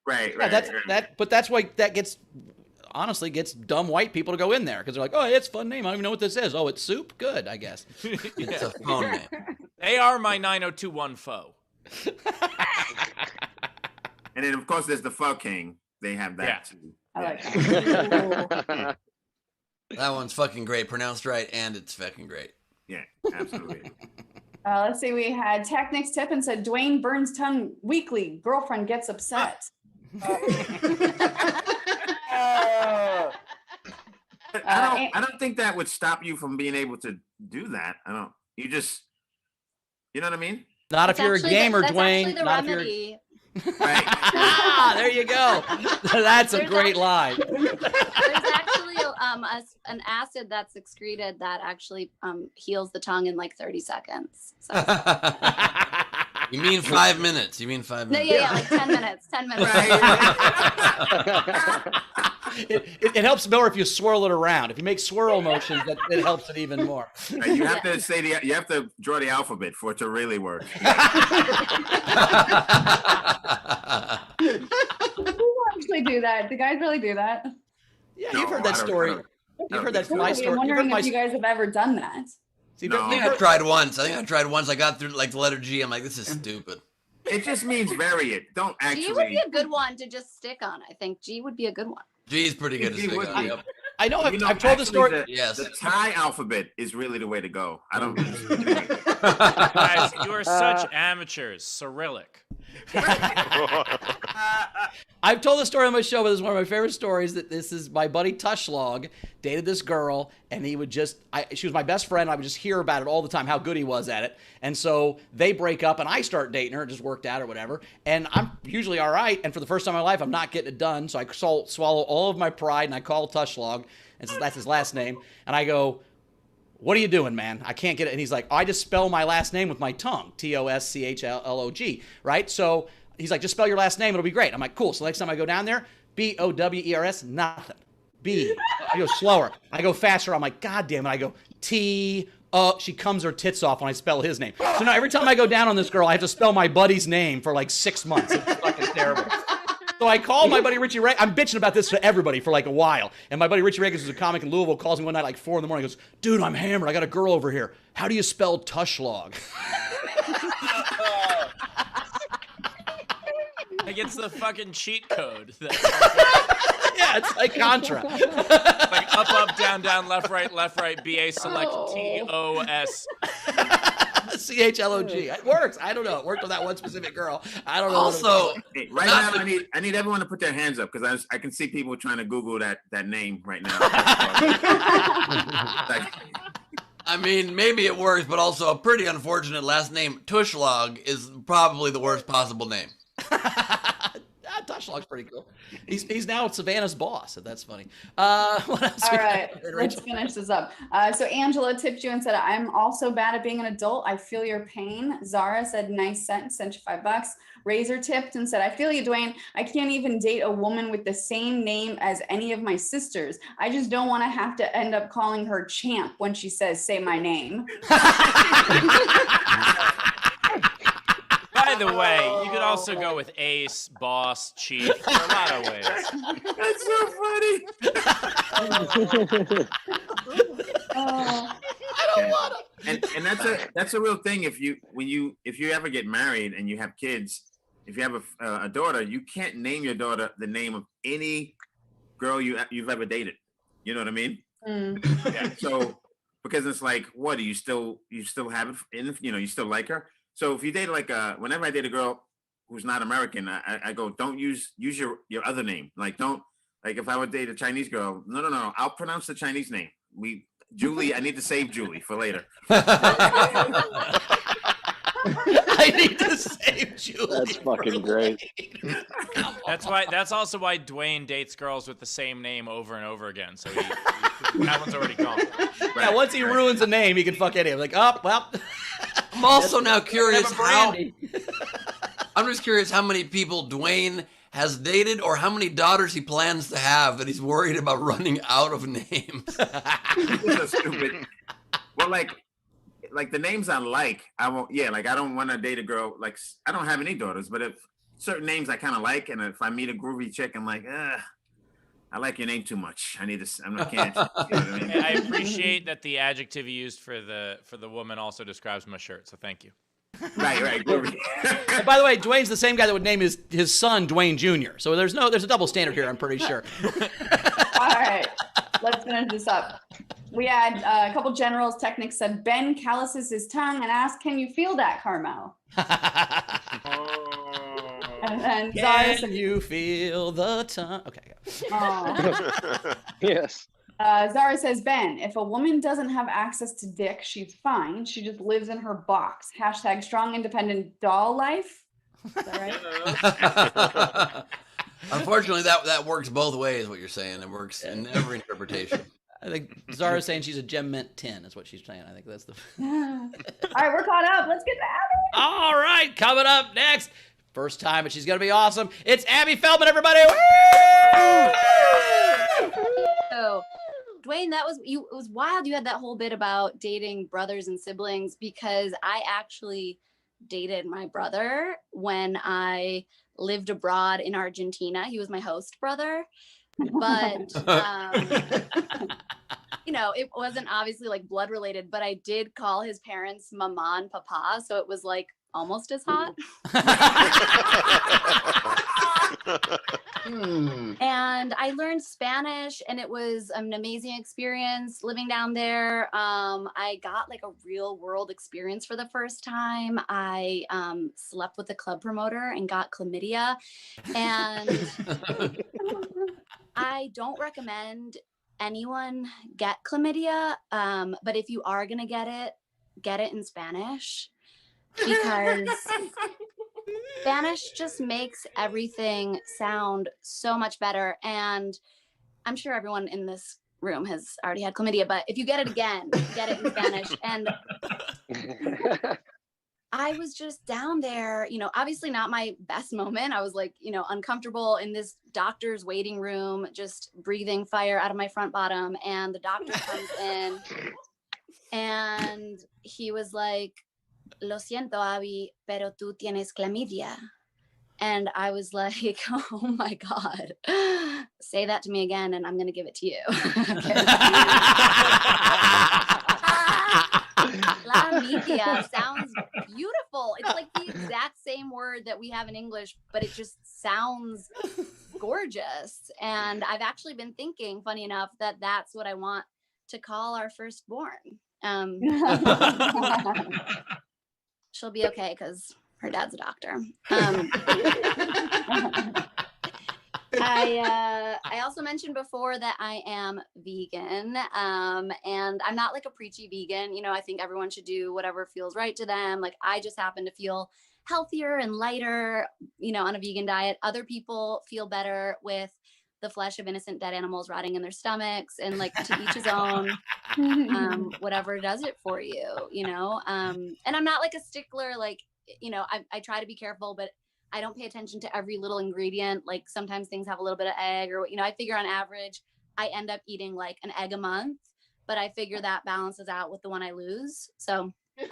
Right. But that's why that gets dumb white people to go in there because they're like, oh, it's a fun name. I don't even know what this is. Oh, it's soup? Good, I guess. It's a phone name. They are my 9021 Pho. And then, of course, there's the Pho King. They have that too. I like that. That one's fucking great, pronounced right, and it's fucking great. Yeah, absolutely. Let's see. We had Technics tip and said Dwayne burns tongue weekly. Girlfriend gets upset. I don't think that would stop you from being able to do that. You know what I mean? Not if you're a gamer, Dwayne. That's actually the remedy. There you go. That's a great line. There's actually an acid that's excreted that actually heals the tongue in like 30 seconds. So. You mean 5 minutes? No, yeah, like 10 minutes. 10 minutes. It helps more if you swirl it around. If you make swirl motions, it helps it even more. You have to you have to draw the alphabet for it to really work. People actually do that. Do guys really do that? Yeah, you've heard that story. You've heard that my story. I'm wondering if you guys have ever done that. I think I tried once. I got through like the letter G. I'm like, this is stupid. It just means vary it. Don't actually. G would be a good one to just stick on. I think G would be a good one. G is pretty good to stick on. Yep. I know. I've told the story. The Thai alphabet is really the way to go. I don't. Guys, you are such amateurs. Cyrillic. I've told the story on my show, but this is one of my favorite stories. That this is my buddy Tushlog dated this girl, and he would she was my best friend. I would just hear about it all the time, how good he was at it. And so they break up, and I start dating her. It just worked out or whatever. And I'm usually all right. And for the first time in my life, I'm not getting it done. So I swallow all of my pride, and I call Tushlog, and that's his last name. And I go, what are you doing, man? I can't get it. And he's like, I just spell my last name with my tongue, Toschlog, right? So he's like, just spell your last name. It'll be great. I'm like, cool. So next time I go down there, Bowers, nothing. B. I go slower. I go faster. I'm like, God damn it. I go T. She comes her tits off when I spell his name. So now every time I go down on this girl, I have to spell my buddy's name for like 6 months. It's fucking terrible. So I call my buddy Richie Ray. I'm bitching about this to everybody for like a while. And my buddy Richie Reagan, who's a comic in Louisville, calls me one night like 4 a.m. He goes, dude, I'm hammered. I got a girl over here. How do you spell Tushlog? Like it's the fucking cheat code. Yeah, it's like Contra. Like up, down, left, right, BA select TOS. CHLOG. It works. I don't know. It worked with that one specific girl. I don't know. Also, hey, right now I need everyone to put their hands up because I can see people trying to Google that name right now. I mean, maybe it works, but also a pretty unfortunate last name. Tushlog is probably the worst possible name. Tushlog's pretty cool. He's now Savannah's boss, so that's funny. What else? All right, let's finish this up. So Angela tipped you and said, I'm also bad at being an adult. I feel your pain. Zara said, nice sentence, sent you $5. Razor tipped and said, I feel you, Dwayne. I can't even date a woman with the same name as any of my sisters. I just don't want to have to end up calling her Champ when she says, say my name. By the way, you could also go with Ace, Boss, Chief. There are a lot of ways. That's so funny. I don't want to. And that's a real thing. If you ever get married and you have kids, if you have a daughter, you can't name your daughter the name of any girl you've ever dated. You know what I mean? Mm. Yeah. So because it's like, what do you still have it in? You still like her. So if you date whenever I date a girl who's not American, I go, don't use your other name. Like if I would date a Chinese girl, no, I'll pronounce the Chinese name. Julie, I need to save Julie for later. I need to save Julie. That's fucking great. That's also why Dwayne dates girls with the same name over and over again. So that one's already gone. Yeah, once he ruins a name, he can fuck anyone. Like, oh, well. I'm also now curious how. brandy. I'm just curious how many people Dwayne has dated, or how many daughters he plans to have that he's worried about running out of names. This is stupid. Well, like the names I like, I won't. Yeah, like I don't want to date a girl. Like I don't have any daughters, but if certain names I kind of like, and if I meet a groovy chick, I'm like, I like your name too much. I need to. I can't. You know what I mean? I appreciate that the adjective you used for the woman also describes my shirt. So thank you. Right, groovy. And by the way, Dwayne's the same guy that would name his son Dwayne Jr. So there's a double standard here, I'm pretty sure. All right, let's finish this up. We had a couple generals. Technic said Ben calluses his tongue and asked, "Can you feel that, Carmel?" And then Zara Can you feel the tongue? Okay. Yes. Zara says, "Ben, if a woman doesn't have access to dick, she's fine. She just lives in her box. Hashtag strong independent doll life." Is that right? Unfortunately, that works both ways. What you're saying, it works in every interpretation. I think Zara's saying she's a Gem Mint 10 is what she's saying. I think that's the. All right, we're caught up. Let's get to Abby. All right, coming up next. First time, but she's going to be awesome. It's Abby Feldman, everybody. So, Dwayne, it was wild. You had that whole bit about dating brothers and siblings, because I actually dated my brother when I lived abroad in Argentina. He was my host brother, but it wasn't obviously like blood related, but I did call his parents mama and papa, so it was like almost as hot. And I learned Spanish, and it was an amazing experience living down there. I got like a real world experience for the first time. I slept with a club promoter and got chlamydia, and I don't recommend anyone get chlamydia, but if you are gonna get it in Spanish, because Spanish just makes everything sound so much better. And I'm sure everyone in this room has already had chlamydia, but if you get it again, get it in Spanish. And I was just down there, obviously not my best moment. I was like, uncomfortable in this doctor's waiting room, just breathing fire out of my front bottom. And the doctor comes in and he was like, "Lo siento, Abby, pero tú tienes clamidia." And I was like, "Oh my God, say that to me again and I'm going to give it to you." Clamidia sounds beautiful. It's like the exact same word that we have in English, but it just sounds gorgeous. And I've actually been thinking, funny enough, that that's what I want to call our firstborn. She'll be okay because her dad's a doctor. I also mentioned before that I am vegan, and I'm not like a preachy vegan. I think everyone should do whatever feels right to them. Like, I just happen to feel healthier and lighter, on a vegan diet. Other people feel better with the flesh of innocent dead animals rotting in their stomachs, and like, to each his own. Whatever does it for you, and I'm not like a stickler, like, I try to be careful, but I don't pay attention to every little ingredient. Like, sometimes things have a little bit of egg, or I figure on average I end up eating like an egg a month, but I figure that balances out with the one I lose. So and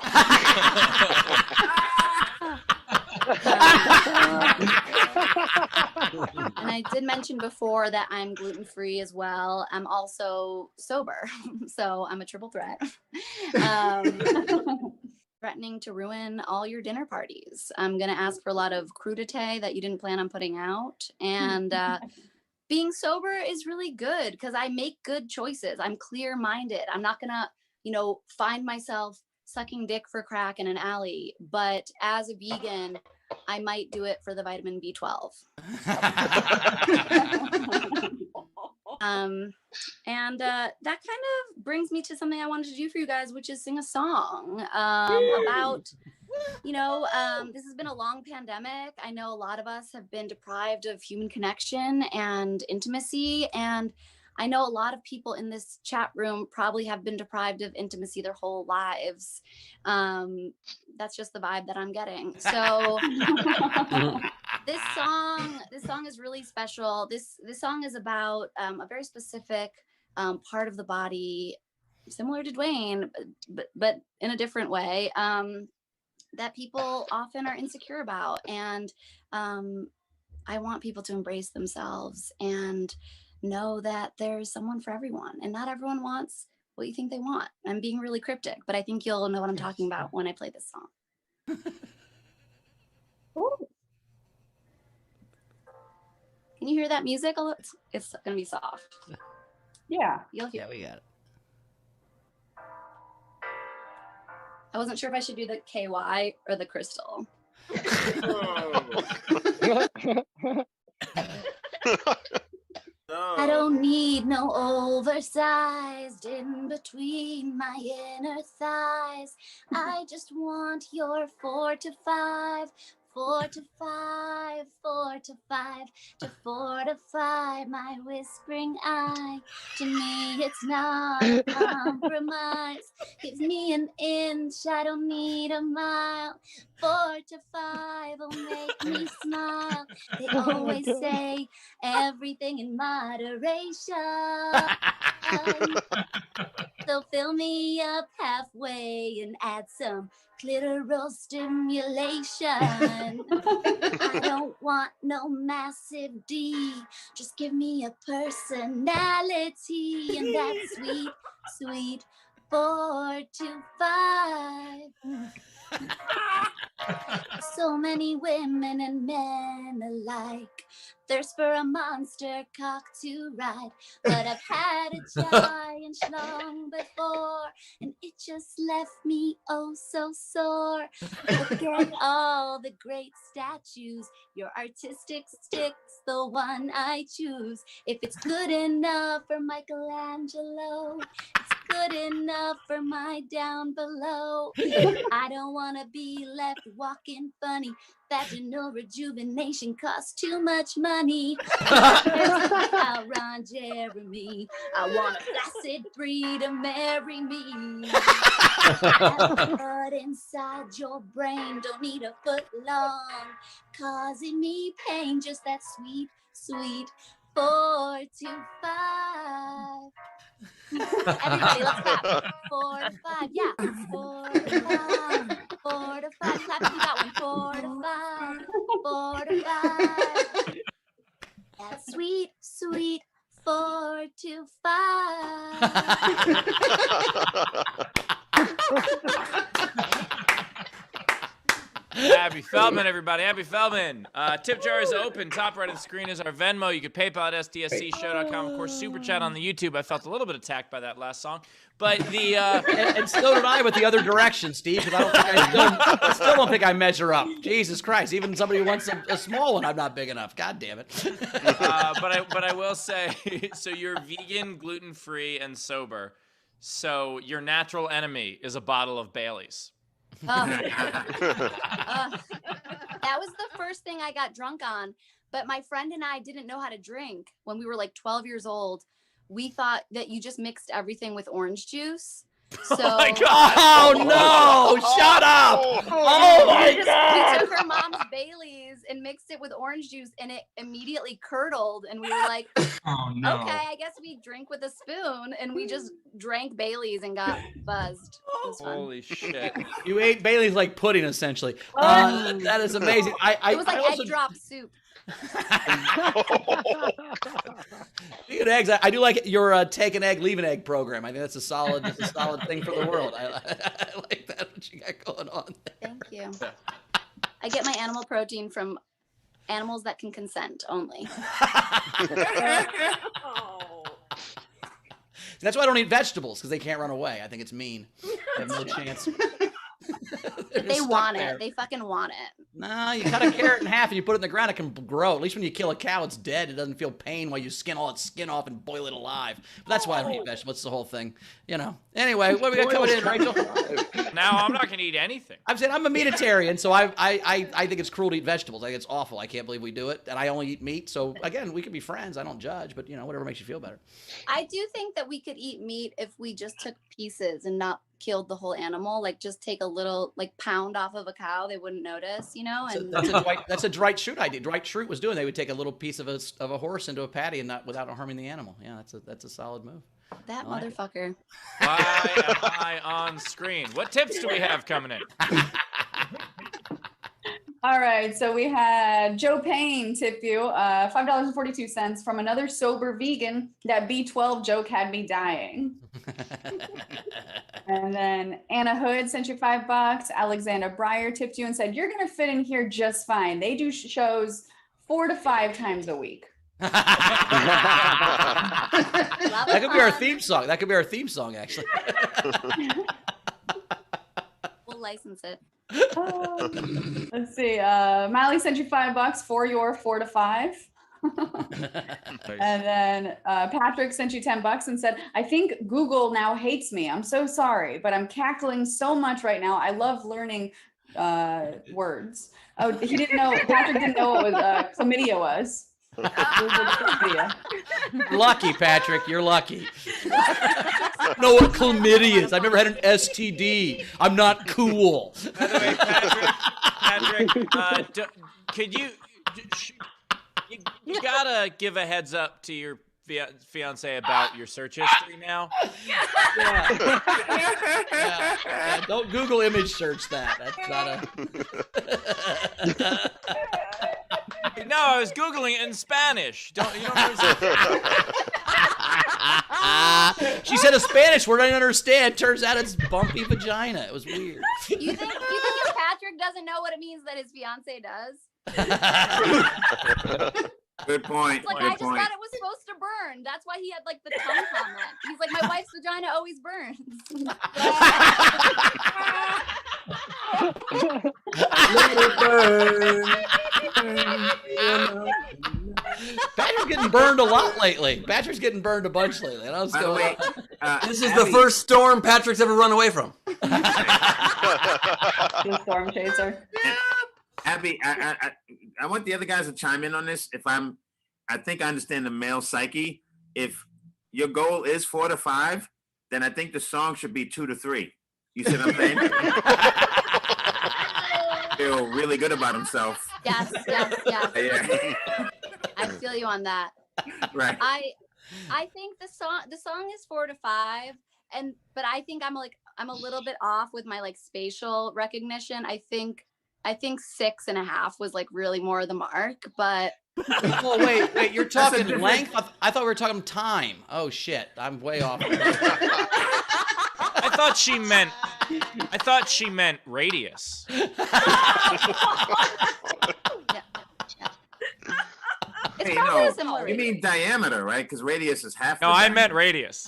I did mention before that I'm gluten-free as well. I'm also sober, so I'm a triple threat. Threatening to ruin all your dinner parties. I'm going to ask for a lot of crudité that you didn't plan on putting out. And being sober is really good because I make good choices. I'm clear-minded. I'm not going to, find myself sucking dick for crack in an alley. But as a vegan, I might do it for the vitamin B12. And that kind of brings me to something I wanted to do for you guys, which is sing a song about, this has been a long pandemic. I know a lot of us have been deprived of human connection and intimacy, and I know a lot of people in this chat room probably have been deprived of intimacy their whole lives. That's just the vibe that I'm getting. So this song is really special. This song is about a very specific part of the body, similar to Dwayne, but in a different way, that people often are insecure about. And I want people to embrace themselves and know that there's someone for everyone, and not everyone wants what you think they want. I'm being really cryptic, but I think you'll know what I'm talking about when I play this song. Can you hear that music? It's gonna be soft. Yeah. You'll hear. Yeah, we got it. I wasn't sure if I should do the KY or the crystal. I don't need no oversized in between my inner thighs. I just want your 4 to 5, 4 to 5, 4 to 5 to fortify my whispering eye. To me, it's not a compromise. Give me an inch, I don't need a mile. 4 to 5 will make me smile. They always say everything in moderation. So fill me up halfway and add some clitoral stimulation. I don't want no massive D, just give me a personality, and that's sweet, sweet 4 to 5. So many women and men alike thirst for a monster cock to ride, but I've had a giant schlong before, and it just left me oh so sore. Forget all the great statues, your artistic stick's the one I choose. If it's good enough for Michelangelo, it's good enough for my down below. I don't want to be left walking funny. Vaginal rejuvenation costs too much money. I'll Ron Jeremy. I want a flaccid breed to marry me. Blood inside your brain, don't need a foot long, causing me pain. Just that sweet, sweet 4 to 5. Everybody, let's clap. 4 to 5, yeah. 4 to 5, 4 to 5. Clap if you got one. 4 to 5, 4 to 5. That's sweet, sweet 4 to 5. Abby Feldman, everybody. Abby Feldman. Tip jar is open. Top right of the screen is our Venmo. You can PayPal at sdscshow.com. Of course, Super Chat on the YouTube. I felt a little bit attacked by that last song. But the... and so did I with the other direction, Steve, because I still don't think I measure up. Jesus Christ. Even somebody who wants a small one, I'm not big enough. God damn it. But I will say, so you're vegan, gluten-free, and sober. So your natural enemy is a bottle of Bailey's. That was the first thing I got drunk on, but my friend and I didn't know how to drink when we were like 12 years old. We thought that you just mixed everything with orange juice. So, oh my God! Oh no! Shut up! Oh my God! We took her mom's Bailey's and mixed it with orange juice, and it immediately curdled. And we were like, Oh no. okay, I guess we drink with a spoon. And we just drank Bailey's and got buzzed. It was fun. Holy shit. You ate Bailey's like pudding, essentially. That is amazing. It was like egg drop soup. Speaking of eggs, I do like your take an egg, leave an egg program. I think that's a solid thing for the world. I like that, what you got going on there. Thank you. I get my animal protein from animals that can consent only. That's why I don't eat vegetables, because they can't run away. I think it's mean. They have no chance. They want it. They fucking want it. No, you cut a carrot in half and you put it in the ground, it can grow. At least when you kill a cow, it's dead. It doesn't feel pain while you skin all its skin off and boil it alive. But that's why I don't eat vegetables. It's the whole thing. You know. Anyway, what do we got coming in, Rachel? Now I'm not going to eat anything. I'm saying I'm a meatitarian, so I think it's cruel to eat vegetables. I think it's awful. I can't believe we do it. And I only eat meat. So, again, we can be friends. I don't judge, but, you know, whatever makes you feel better. I do think that we could eat meat if we just took pieces and not killed the whole animal. Like, just take a little, like, pound off of a cow. They wouldn't notice, you know? And That's a Dwight Schrute idea. Dwight Schrute was doing. They would take a little piece of a horse into a patty and not without harming the animal. Yeah, that's a solid move. that motherfucker. Why am I on screen? What tips do we have coming in? All right, so we had Joe Payne tip you $5.42 from another sober vegan. That B12 joke had me dying. And then Anna Hood sent you $5. Alexander Breyer tipped you and said, you're going to fit in here just fine. They do shows 4 to 5 times a week. That could be our theme song. That could be our theme song, actually. We'll license it. Let's see. Miley sent you $5 for your 4 to 5. And then Patrick sent you $10 and said, I think Google now hates me. I'm so sorry, but I'm cackling so much right now. I love learning words. Oh, he didn't know. Patrick didn't know what chlamydia was. Lucky, Patrick. You're lucky. Know what chlamydia is? I've never had an STD. I'm not cool. By the way, Patrick, could you gotta give a heads up to your fiance about your search history now? Yeah, don't Google image search that. That's not a... No, I was Googling it in Spanish. You don't understand. She said a Spanish word I didn't understand. Turns out it's bumpy vagina. It was weird. You think Patrick doesn't know what it means that his fiance does? Good point. It's like, Good I just point. thought it was supposed to burn. That's why he had like the tongue comment. He's like, my wife's vagina always burns. Patrick's getting burned a lot lately. Patrick's getting burned a bunch lately. And I was By the going, way, This is the first storm Patrick's ever run away from. The storm chaser. Abby, I want the other guys to chime in on this. I think I understand the male psyche. If your goal is 4 to 5, then I think the song should be 2 to 3. You see what I'm saying? Feel really good about himself. Yes. Yeah. I feel you on that. Right. I think the song is 4 to 5, but I think I'm a little bit off with my like spatial recognition. I think 6.5 was like really more the mark, but. Oh wait, you're talking length? I thought we were talking time. Oh shit, I'm way off. I thought she meant radius. It's Hey, probably no, a similar you mean diameter, right? Because radius is half. No, I meant radius.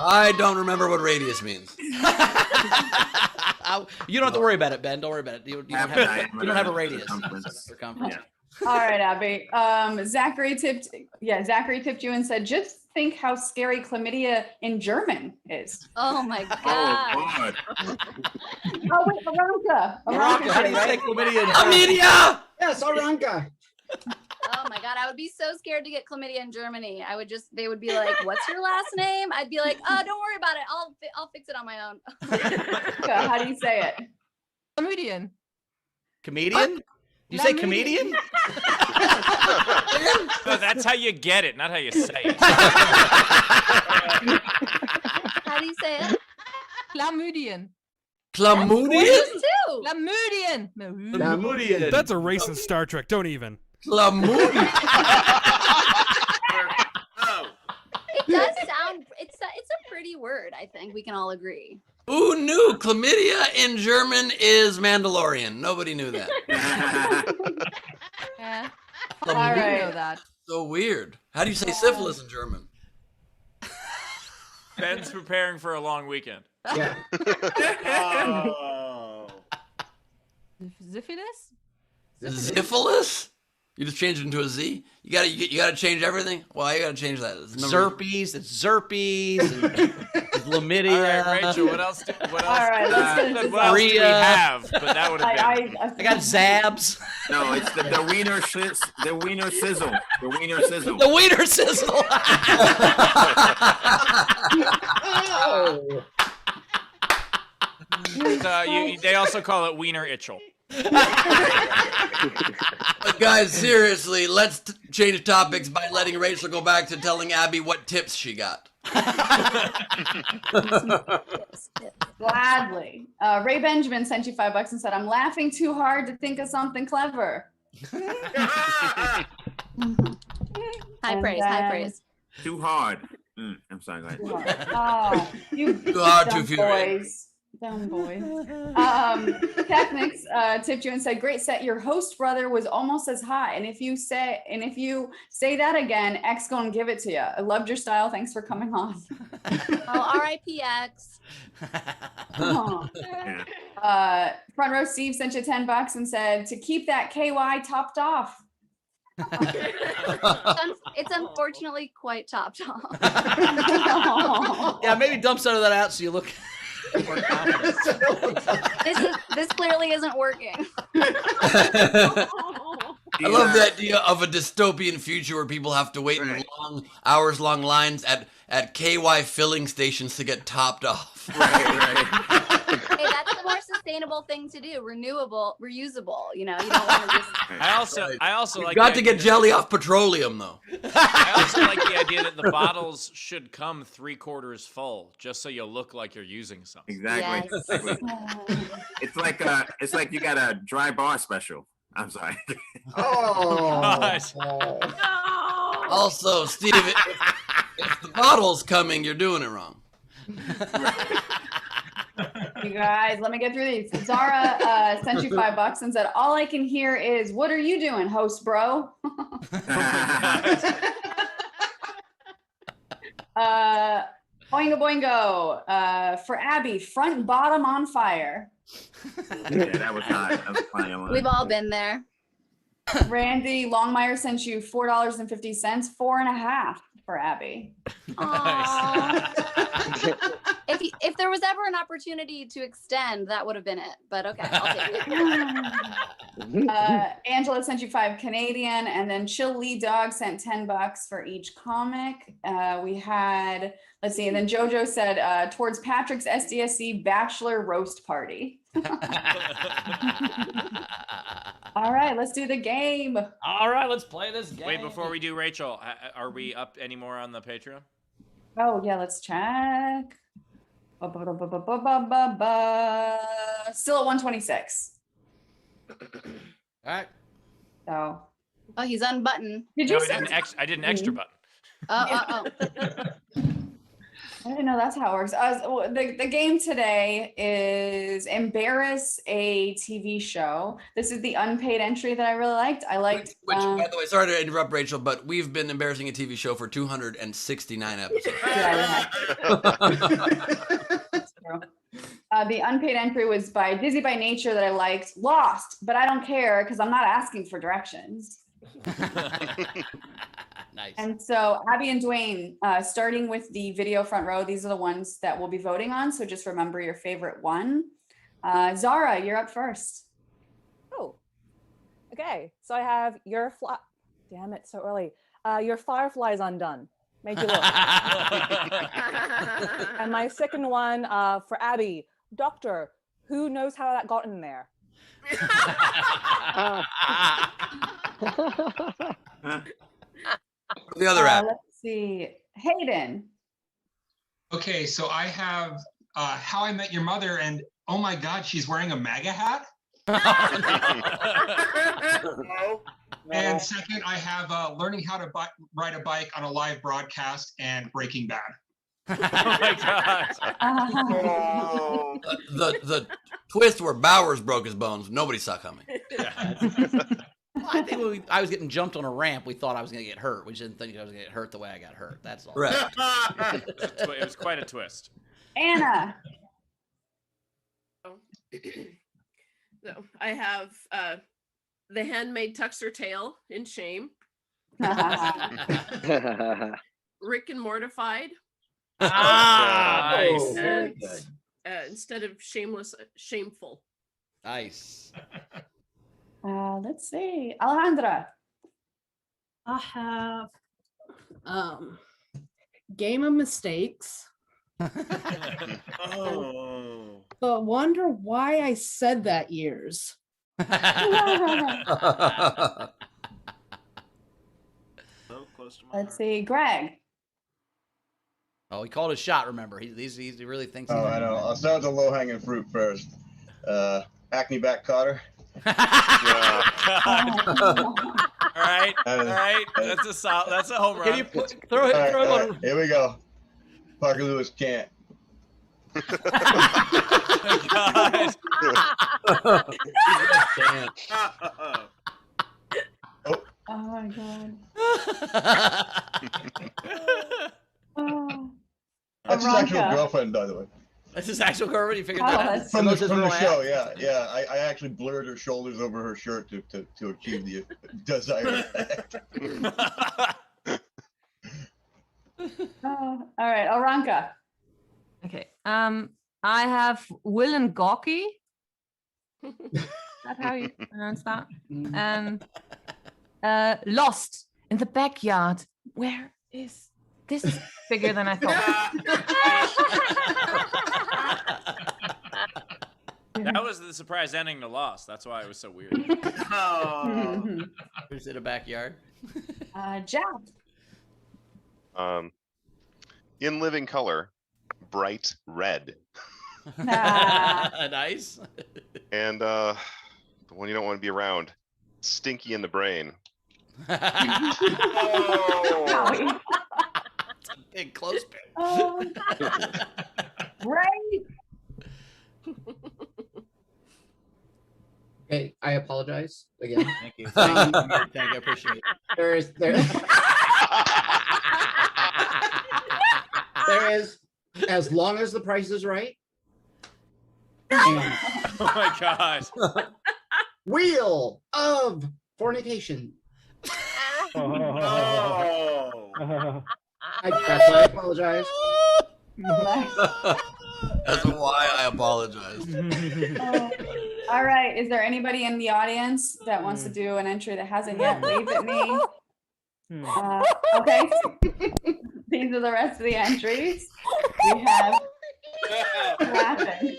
I don't remember what radius means. You don't have to worry about it, Ben. Don't worry about it. You don't have a radius. Circumference. All right, Abby. Zachary tipped you and said, just think how scary chlamydia in German is. Oh my god. Oh, God. Oh wait, Aranka. Aranka, how do you say chlamydia in German? Chlamydia! Yes, Aranka. Oh my god, I would be so scared to get chlamydia in Germany. They would be like, "What's your last name?" I'd be like, "Oh, don't worry about it. I'll fix it on my own." How do you say it? Comedian. Comedian? You say comedian? No, that's how you get it, not how you say it. How do you say it? Chlamydian. Chlamydia? Too. Chlamydian. That's a racist Star Trek. Don't even. Chlamydia. It does sound. It's a pretty word. I think we can all agree. Who knew chlamydia in German is Mandalorian? Nobody knew that. Yeah. All I right. know that. So weird. How do you say syphilis in German? Ben's preparing for a long weekend. Yeah. Oh. Syphilis? Syphilis? You just changed it into a Z? You gotta change everything? Well, you gotta change that. Zerpies, it's Zerpies, it's chlamydia. All right, Rachel, what else? All right, let's get into what else do we Maria. have? But that would have been. I got Zabs. No, it's the wiener the wiener sizzle. The wiener sizzle. The wiener sizzle. They also call it wiener itchel. But guys, seriously, let's change topics by letting Rachel go back to telling Abby what tips she got. Gladly. Ray Benjamin sent you $5 and said, "I'm laughing too hard to think of something clever." High praise. Too hard. I'm sorry, go ahead. Oh, you Too hard, dumb too few. boys. Dumb boys. Technics tipped you and said, "Great set. Your host brother was almost as hot. And if you say that again, X gonna give it to you. I loved your style. Thanks for coming on." Oh, R.I.P. X. Front row Steve sent you $10 and said, "To keep that KY topped off." It's unfortunately quite topped off. Yeah, maybe dump some of that out so you look more confident. This clearly isn't working. I love the idea of a dystopian future where people have to wait in hours-long lines at KY filling stations to get topped off. Right. Hey, that's the more sustainable thing to do. Renewable, reusable. You know, you don't want to just. I also You've like. got to get jelly off petroleum, though. I also like the idea that the bottles should come 3/4 full, just so you look like you're using something. Exactly. Yes. Exactly. It's like you got a dry bar special. I'm sorry. Gosh. Also, Steve, if the bottle's coming, you're doing it wrong. You guys, let me get through these. Zara sent you $5 and said, "All I can hear is, what are you doing, host bro?" Boingo boingo. For Abby, front and bottom on fire. Yeah, that was hot. That was funny. We've all been there. Randy Longmire sent you $4.50, 4.5 for Abby. If there was ever an opportunity to extend, that would have been it. But okay, I'll take it. Angela sent you 5 Canadian, and then Chill Lee Dog sent $10 for each comic. We had, let's see, and then JoJo said, "Towards Patrick's SDSC bachelor roast party." All right, let's do the game. All right, let's play this game. Wait, before we do, Rachel, are we up any more on the Patreon? Oh yeah, let's check. Still at 126. All right. So. Oh, he's unbuttoned. Did you? No, I did an extra button. Oh. I didn't know that's how it works. The game today is embarrass a TV show. This is the unpaid entry that I really liked. Which, by the way, sorry to interrupt, Rachel, but we've been embarrassing a TV show for 269 episodes. Yeah, that's true. The unpaid entry was by Dizzy by Nature that I liked. Lost, but I don't care because I'm not asking for directions. Nice. And so Abby and Dwayne, starting with the video front row, these are the ones that we'll be voting on. So just remember your favorite one. Zara, you're up first. Oh, okay. So I have damn it, so early. Your Firefly's Undone. Made you look. And my second one for Abby, Doctor, who knows how that got in there? The other app. Let's see. Hayden. Okay, so I have How I Met Your Mother, and oh my God, she's wearing a MAGA hat. And second, I have Learning How to Ride a Bike on a Live Broadcast and Breaking Bad. Oh my God. The twist where Bowers broke his bones, nobody saw coming. I think when I was getting jumped on a ramp, we thought I was going to get hurt. We just didn't think I was going to get hurt the way I got hurt. That's all. Right. It was quite a twist. Anna. So I have The Handmaid Tucks Her Tail in Shame. Rick and Mortified. Nice. And, instead of shameless, shameful. Nice. Let's see. Alejandra. I have Game of Mistakes. Oh. But wonder why I said that years. So close to my Let's see. Greg. Oh, he called his shot, remember. He really thinks Oh, I know. I'll start with the low-hanging fruit first. Acne back Cotter. All right. That's a home run. Can you throw it? All right, here we go. Parker Lewis can't. God. Oh my God. That's his actual girlfriend, by the way. That's his actual girlfriend? You figured that out? From the show, yeah. I actually blurred her shoulders over her shirt to achieve the desired effect. All right, Aranka. Okay. I have Will and Gawky. Is that how you pronounce that? Lost in the backyard. Where is this? Is bigger than I thought. That was the surprise ending to Lost. That's why it was so weird. Who's in a backyard? Jack. In living color, bright red. Nice. And the one you don't want to be around, stinky in the brain. Oh. Big close pick. Right. Hey, I apologize again. Thank you. Thank you. I appreciate it. There is, as long as the price is right. And Oh my gosh. Wheel of Fornication. I apologize. That's why I apologize. All right. Is there anybody in the audience that wants to do an entry that hasn't yet? Wave at me. Okay. These are the rest of the entries. We have laughing.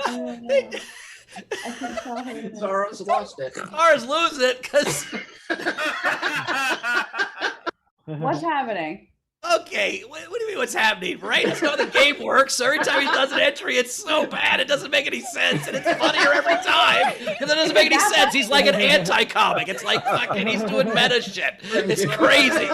I can't tell who it is. Zara's lost it. Zara's losing it because. What's happening? Okay, what do you mean what's happening, right? That's how the game works. So every time he does an entry, it's so bad it doesn't make any sense, and it's funnier every time because it doesn't make any sense. He's like an anti-comic. It's like fucking he's doing meta shit. It's crazy.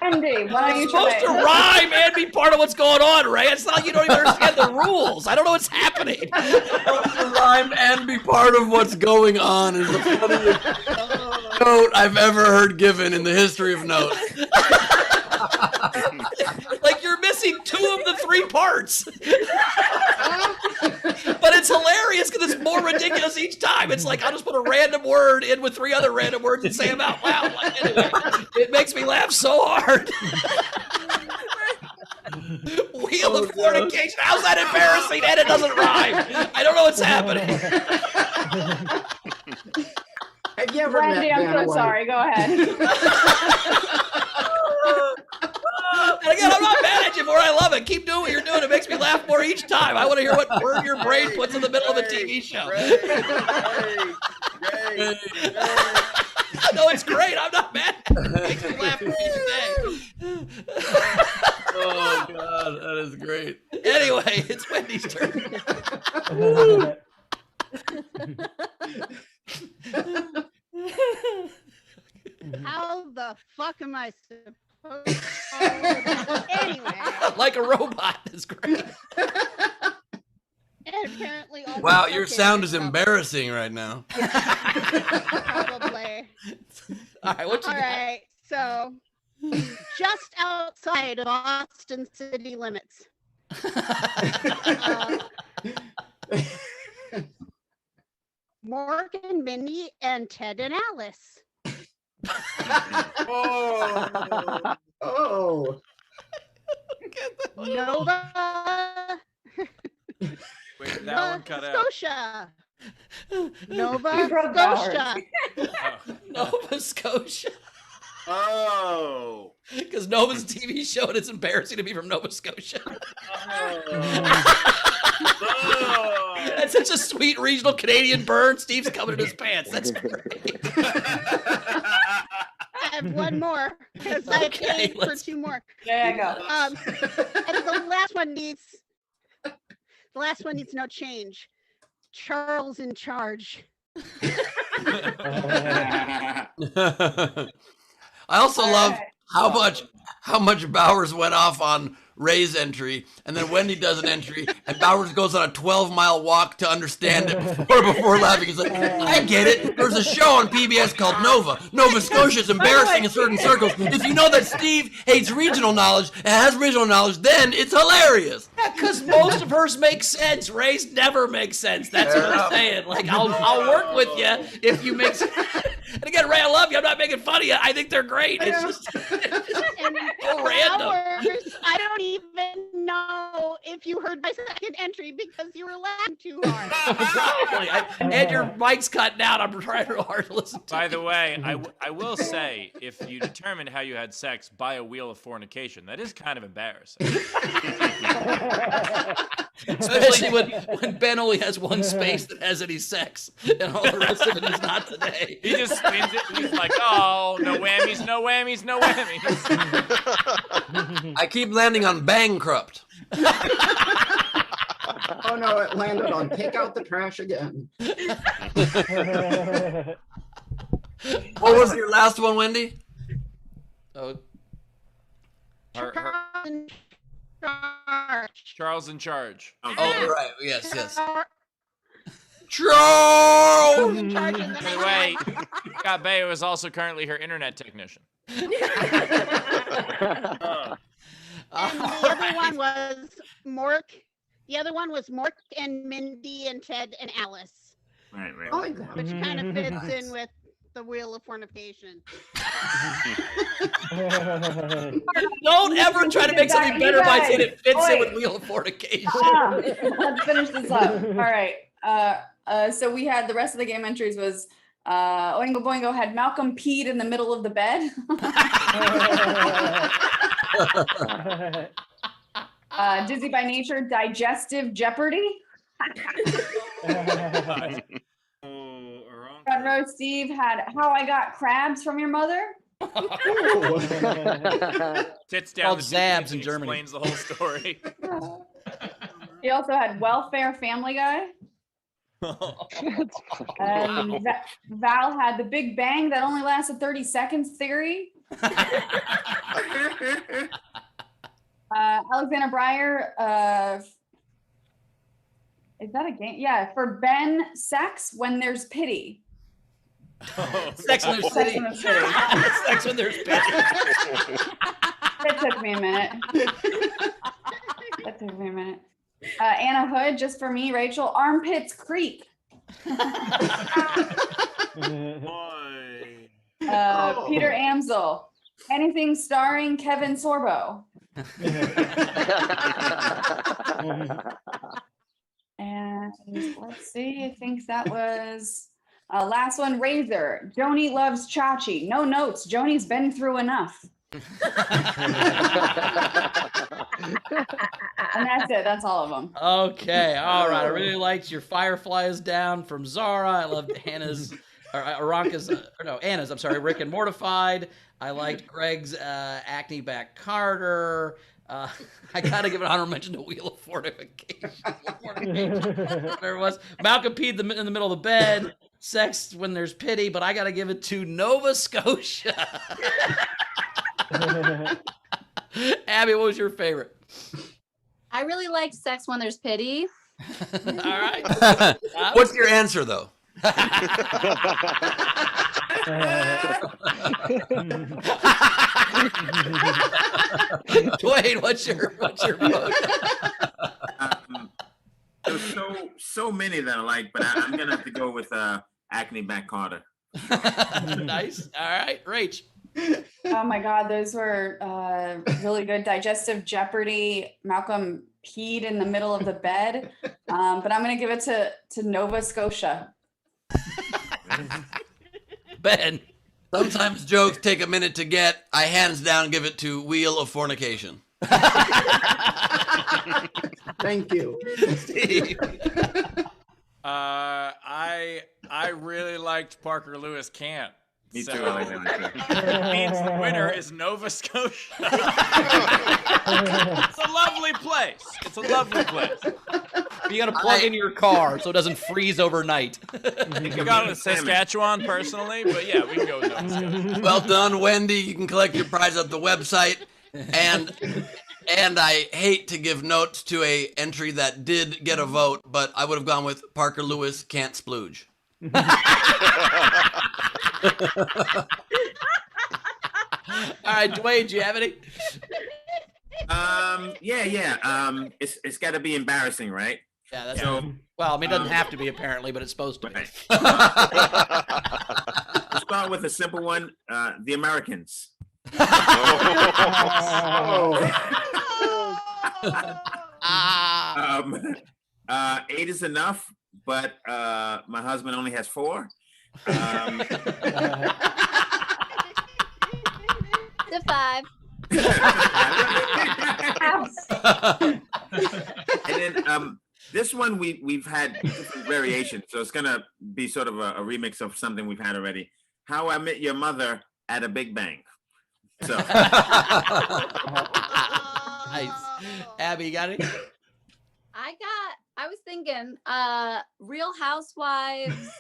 Andy, what are you It's supposed to rhyme and be part of what's going on, right? It's not like you don't even understand the rules. I don't know what's happening. Supposed to rhyme and be part of what's going on is the funniest note I've ever heard given in the history of notes. Like you're missing 2 of the 3 parts. But it's hilarious because it's more ridiculous each time. It's like I'll just put a random word in with 3 other random words and say them out loud. Like, anyway, it makes me laugh so hard. Wheel of Fornication. How's that embarrassing? And it doesn't rhyme. I don't know what's happening. Have you ever Randy, met I'm Vanna so White? sorry. Go ahead. And again, I'm not mad at you for it. I love it. Keep doing what you're doing. It makes me laugh more each time. I want to hear what word your brain puts in the middle of a TV show. No, it's great. I'm not mad. It makes me laugh each day. Oh, God. That is great. Anyway, it's Wendy's turn. How the fuck am I supposed to follow that? Anyway. Like a robot is great. apparently all Wow, the your kids sound are is probably- embarrassing right now. Probably. All right, what you All right, so just outside of Austin city limits. Mork and Mindy and Ted and Alice. Oh. Nova. Wait, that one cut out. Scotia. Nova broke Scotia. Nova Scotia. Oh. Because Nova's TV show and it's embarrassing to be from Nova Scotia. That's such a sweet regional Canadian burn. Steve's coming in his pants. That's great. I have one more because I paid for two more. There you go. And the last one needs no change. Charles in charge. I also love how much Bowers went off on Ray's entry, and then Wendy does an entry, and Bowers goes on a 12-mile walk to understand it before laughing. He's like, I get it. There's a show on PBS called Nova. Nova Scotia is embarrassing in certain circles. If you know that Steve hates regional knowledge and has regional knowledge, then it's hilarious. Yeah, because most of hers make sense. Ray's never makes sense. That's what I'm saying. Like, I'll work with you if you make sense. And again, Ray, I love you. I'm not making fun of you. I think they're great. It's just so random. Hours, I don't even know if you heard my second entry because you were laughing too hard. Probably. And your mic's cutting out. I'm trying real hard to listen to By the way, I will say, if you determined how you had sex by a wheel of fornication, that is kind of embarrassing. Especially when Ben only has one space that has any sex, and all the rest of it is not today. He just spins it, and he's like, oh, no whammies, no whammies, no whammies. I keep landing on bankrupt. Oh no, it landed on take out the trash again. What was your last one, Wendy? Oh. Charles in charge. Oh, right. Yes. Charles! By the way, Scott Baio is also currently her internet technician. And the other one was Mork. The other one was Mork and Mindy and Ted and Alice. Right. Which kind of fits in with the wheel of fornication. Don't ever try to make something better by saying it fits in with Wheel of Fornication. Let's finish this up. All right. So we had the rest of the game entries was Oingo Boingo had Malcolm peed in the middle of the bed. Dizzy by Nature, Digestive Jeopardy. Front row Steve had How I Got Crabs from Your Mother. Sits down Called the Zabs and in Germany. explains the whole story. He also had Welfare Family Guy. Val had The Big Bang That Only Lasted 30 Seconds Theory. Alexander Breyer, is that a game? Yeah, for Ben, Sex When There's Pity. Sex when there's pity. Sex when there's pity. That took me a minute. Anna Hood, Just for Me, Rachel. Armpits Creek. Peter Amsel, Anything Starring Kevin Sorbo. And let's see, I think that was last one. Razor, Joni Loves Chachi. No notes. Joni's been through enough. And that's it. That's all of them. Okay, all right. I really liked your Firefly is Down from Zara. I loved Anna's, or Aranka's, Anna's, I'm sorry, Rick and Mortified. I liked Greg's Acne Back Carter. I gotta give an honorable mention to Wheel of Fortification. Whatever it was. Malcolm peed in the middle of the bed. Sex When There's Pity, but I gotta give it to Nova Scotia. Abby, what was your favorite? I really liked Sex When There's Pity. All right. What's your answer, though? Dwayne, what's your vote? There's so many that I like, but I'm gonna have to go with Acne Back Carter. Nice. All right, Rach. Oh my God, those were really good. Digestive Jeopardy. Malcolm peed in the middle of the bed, but I'm gonna give it to Nova Scotia. Ben. Sometimes jokes take a minute to get. I hands down give it to Wheel of Fornication. Thank you. Steve. I really liked Parker Lewis Can't. Me So too. I like that one too. it means the winner is Nova Scotia. It's a lovely place. It's a lovely place. You got to plug in your car so it doesn't freeze overnight. You got it in Saskatchewan personally, but yeah, we can go with Nova Scotia. Well done, Wendy. You can collect your prize at the website. And I hate to give notes to a entry that did get a vote, but I would have gone with Parker Lewis Can't Splooge. All right, Dwayne, do you have any? Yeah. It's got to be embarrassing, right? Yeah, that's So, well, I mean, it doesn't have to be apparently, but it's supposed to be. We'll start with a simple one. The Americans. Eight is enough, but my husband only has 4. The 5. And then this one we've had different variations, so it's gonna be sort of a remix of something we've had already. How I Met Your Mother at a Big Bang. So Nice. Abby, you got it? I was thinking Real Housewives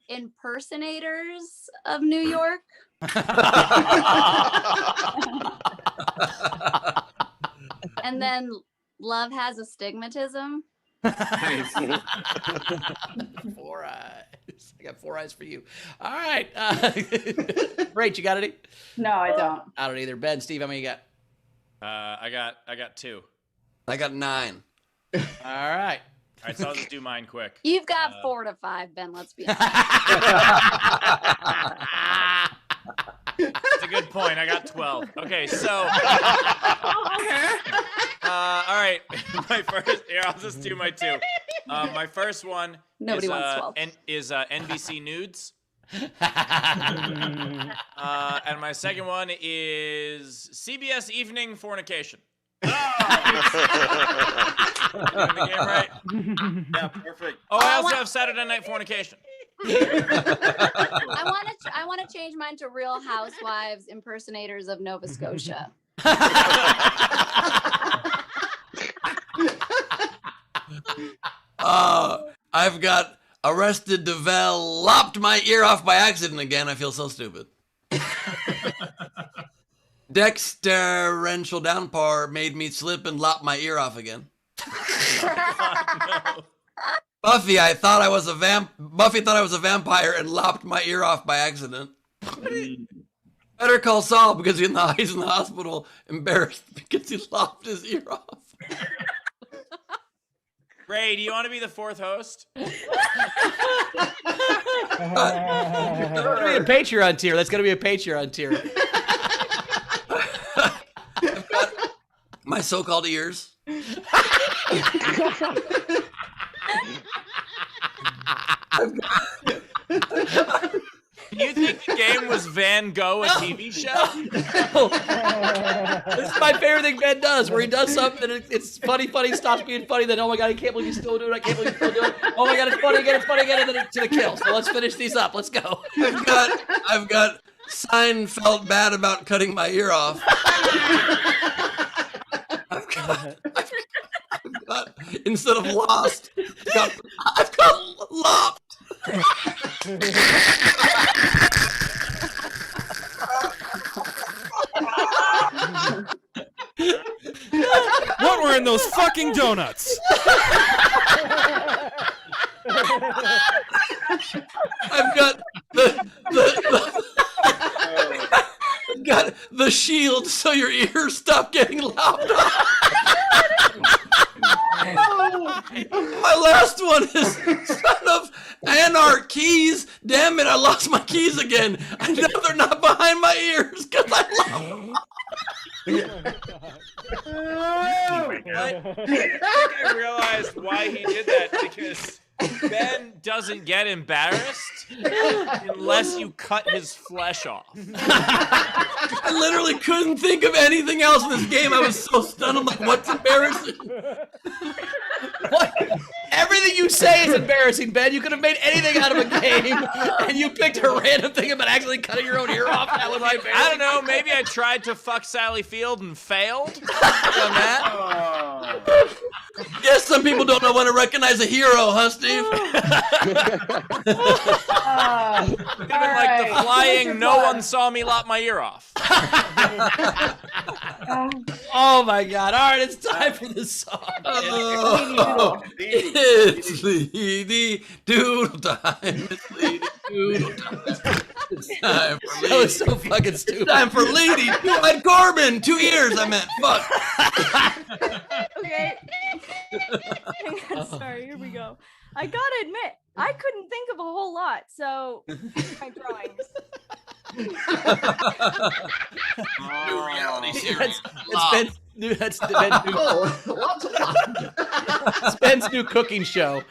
impersonators of New York. And then Love Has Astigmatism. nice. 4 eyes. I got 4 eyes for you. All right. Rach, you got any? No, I don't. I don't either. Ben, Steve, how many you got? I got 2. I got 9. All right. All right, so I'll just do mine quick. You've got 4 to 5, Ben. Let's be honest. That's a good point. I got 12. Okay, so all right. My first here, I'll just do my 2. My first one Nobody wants 12. is NBC Nudes. And my second one is CBS Evening Fornication. Doing the game right? Yeah, perfect. Oh, I also have Saturday Night Fornication. I want to change mine to Real Housewives impersonators of Nova Scotia. I've got Arrested Devel lopped my ear off by accident again. I feel so stupid. Dexterential downpour made me slip and lop my ear off again. Buffy, thought I was a vampire and lopped my ear off by accident. Better call Saul because he's in the hospital, embarrassed because he lopped his ear off. Ray, do you want to be the 4th host? There's going to be a Patreon tier. That's going to be a Patreon tier. My so-called ears. Do you think the game was Van Gogh, a TV show? This is my favorite thing Ben does, where he does something and it's funny, stops being funny, then, oh my God, I can't believe he's still doing it, I can't believe he's still doing it. Oh my God, it's funny again, and then to the kill. So let's finish these up. Let's go. I've got Seinfeld bad about cutting my ear off. I've got instead of lost, I've got lopped. What were in those fucking donuts? I've got I've got the shield so your ears stop getting lopped off. My last one is son of Anarch keys. Damn it, I lost my keys again. I know they're not behind my ears because I love them. I think I realized why he did that, because Ben doesn't get embarrassed unless you cut his flesh off. I literally couldn't think of anything else in this game. I was so stunned. I'm like, what's embarrassing? What? Everything you say is embarrassing, Ben. You could have made anything out of a game, and you picked a random thing about actually cutting your own ear off. That would be embarrassing. I don't know. Maybe I tried to fuck Sally Field and failed on that. Yes, some people don't know when to recognize a hero, huh, Steve? Even like the flying, no one saw me lop my ear off. Oh my God! All right, it's time for the song. It's Leedy Doodle time. It's Leedy Doodle time. It's time for Leedy. That was so fucking stupid. It's time for Leedy. Two-eyed Corbin. 2 ears, I meant. Fuck. Okay. Hang on, sorry, here we go. I gotta admit, I couldn't think of a whole lot, so my drawings. New reality series. That's Ben's new, it's Ben's new cooking show.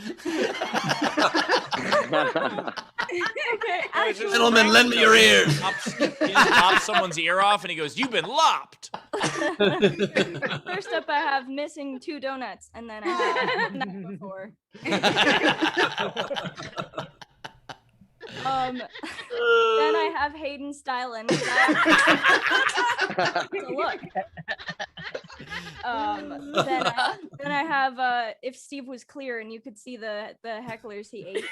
Okay, Gentlemen, lend me your ears. He just lops someone's ear off, and he goes, "You've been lopped." First up, I have missing 2 donuts, and then I have night before. Then I have Hayden Stylen. So look. Then I have if Steve was clear and you could see the hecklers he ate.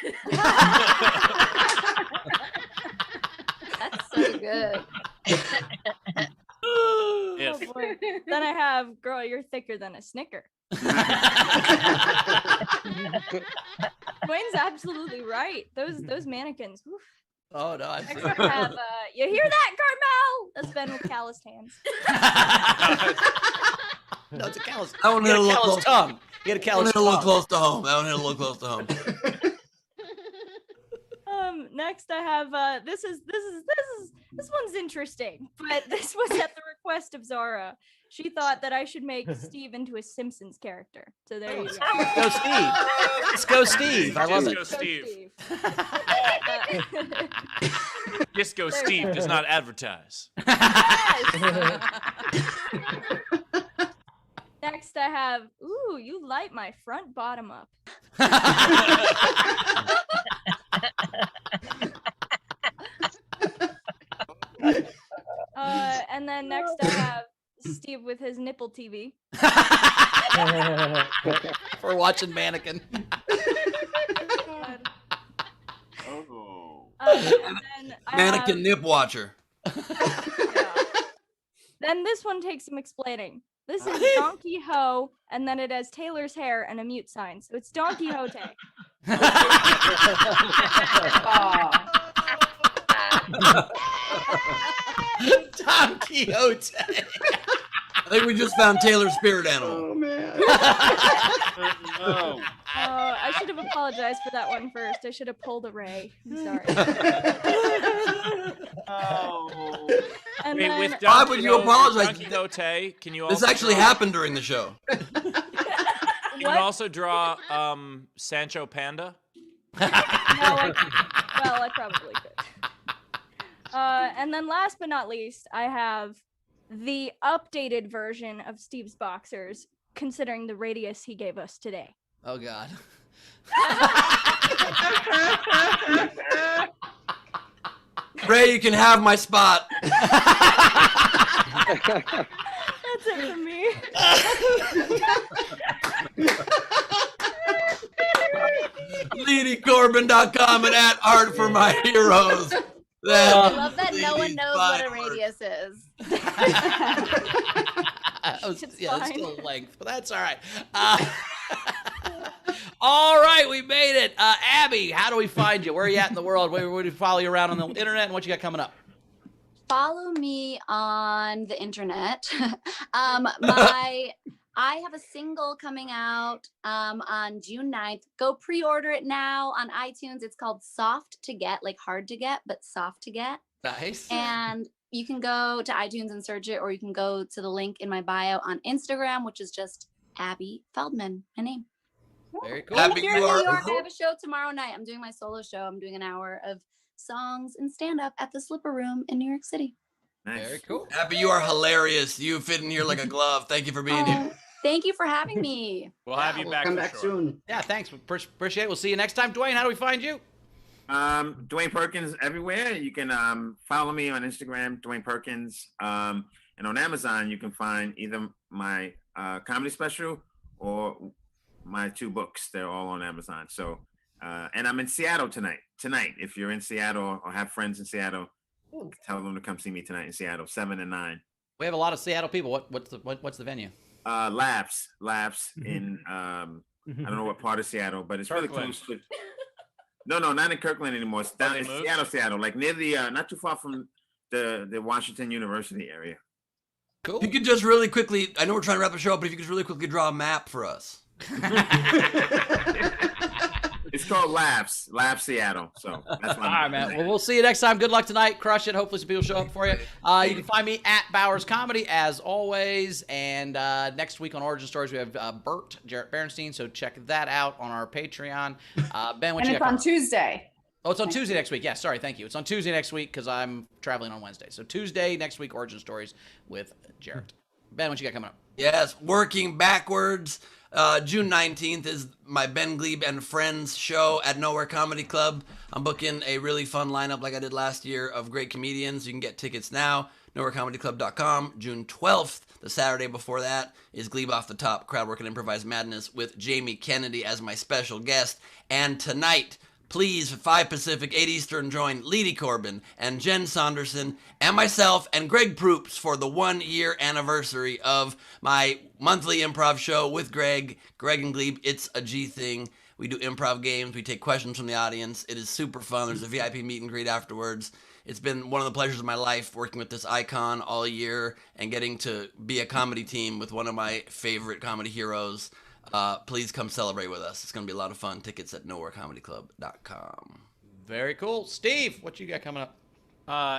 That's so good. Oh, boy. Then I have girl, you're thicker than a Snicker. Dwayne's absolutely right. Those mannequins. Oof. Oh no! Next up I have you hear that, Carmel? That's Ben with calloused hands. No, it's a callous. That one hit a little close. Tongue. You had a callous tongue. That one hit a little close to home. That one hit a little close to home. Next I have this one's interesting, but this was at the request of Zara. She thought that I should make Steve into a Simpsons character. So there you go. Go Steve. Let's go Steve. I love it. Disco Steve. Disco Steve does not advertise. Next I have, ooh, you light my front bottom up. And then next I have Steve with his nipple TV. For watching Mannequin. And then I Mannequin nip watcher. Then this one takes some explaining. This is Donkey Ho, and then it has Taylor's hair and a mute sign, so it's Don Quixote. Don Quixote. I think we just found Taylor's spirit animal. Oh man. Oh, I should have apologized for that one first. I should have pulled a Ray. I'm sorry. Oh. And Wait, then, with Why would you apologize? Don Quixote, can you also This actually happened during the show. Can you also draw Sancho Panda? No, I probably could. And then last but not least, I have the updated version of Steve's boxers, considering the radius he gave us today. Oh God. Ray, you can have my spot. That's it for me. LeedyCorbin.com and at Art for My Heroes. I love that no one knows what a radius is. It's still length, but that's all right. All right, we made it. Abby, how do we find you? Where are you at in the world? Where do we follow you around on the internet, and what you got coming up? Follow me on the internet. I have a single coming out on June 9th. Go pre-order it now on iTunes. It's called Soft to Get, like hard to get, but soft to get. Nice. And you can go to iTunes and search it, or you can go to the link in my bio on Instagram, which is just Abby Feldman, my name. Very cool. And if you're in New York, I have a show tomorrow night. I'm doing my solo show. I'm doing an hour of songs and stand-up at the Slipper Room in New York City. Nice. Very cool. Abby, you are hilarious. You fit in here like a glove. Thank you for being here. Thank you for having me. We'll have you back. Come for back sure. soon. Yeah, thanks. Appreciate it. We'll see you next time. Dwayne, how do we find you? Dwayne Perkins everywhere. You can follow me on Instagram, Dwayne Perkins, and on Amazon you can find either my comedy special or my 2 books. They're all on Amazon. So, and I'm in Seattle tonight. If you're in Seattle or have friends in Seattle, tell them to come see me tonight in Seattle, 7 and 9. We have a lot of Seattle people. What's the venue? Labs in I don't know what part of Seattle, but it's really close to. No, not in Kirkland anymore. It's down in Seattle, like near the not too far from the Washington University area. Cool. You could just really quickly, I know we're trying to wrap the show up, but if you could just really quickly draw a map for us. It's called Labs Seattle. So that's my all right, man. Well, we'll see you next time. Good luck tonight. Crush it. Hopefully some people show up for you. You can find me at Bowers Comedy as always. And next week on Origin Stories, we have Jarrett Berenstein. So check that out on our Patreon. Ben, what And you it's got on coming? Tuesday. Oh, it's on Tuesday next week. Yeah, sorry. Thank you. It's on Tuesday next week because I'm traveling on Wednesday. So Tuesday next week, Origin Stories with Jarrett. Ben, what you got coming up? Yes, working backwards. June 19th is my Ben Gleib and Friends show at Nowhere Comedy Club. I'm booking a really fun lineup like I did last year of great comedians. You can get tickets now, nowherecomedyclub.com. June 12th, the Saturday before that, is Gleib Off the Top, Crowd Work and Improvised Madness with Jamie Kennedy as my special guest. And tonight, please, 5 Pacific, 8 Eastern, join Leedy Corbin and Jen Saunderson and myself and Greg Proops for the 1-year anniversary of my monthly improv show with Greg and Gleib. It's a G thing. We do improv games. We take questions from the audience. It is super fun. There's a VIP meet and greet afterwards. It's been one of the pleasures of my life working with this icon all year and getting to be a comedy team with one of my favorite comedy heroes. Please come celebrate with us. It's going to be a lot of fun. Tickets at nowherecomedyclub.com. Very cool. Steve, what you got coming up?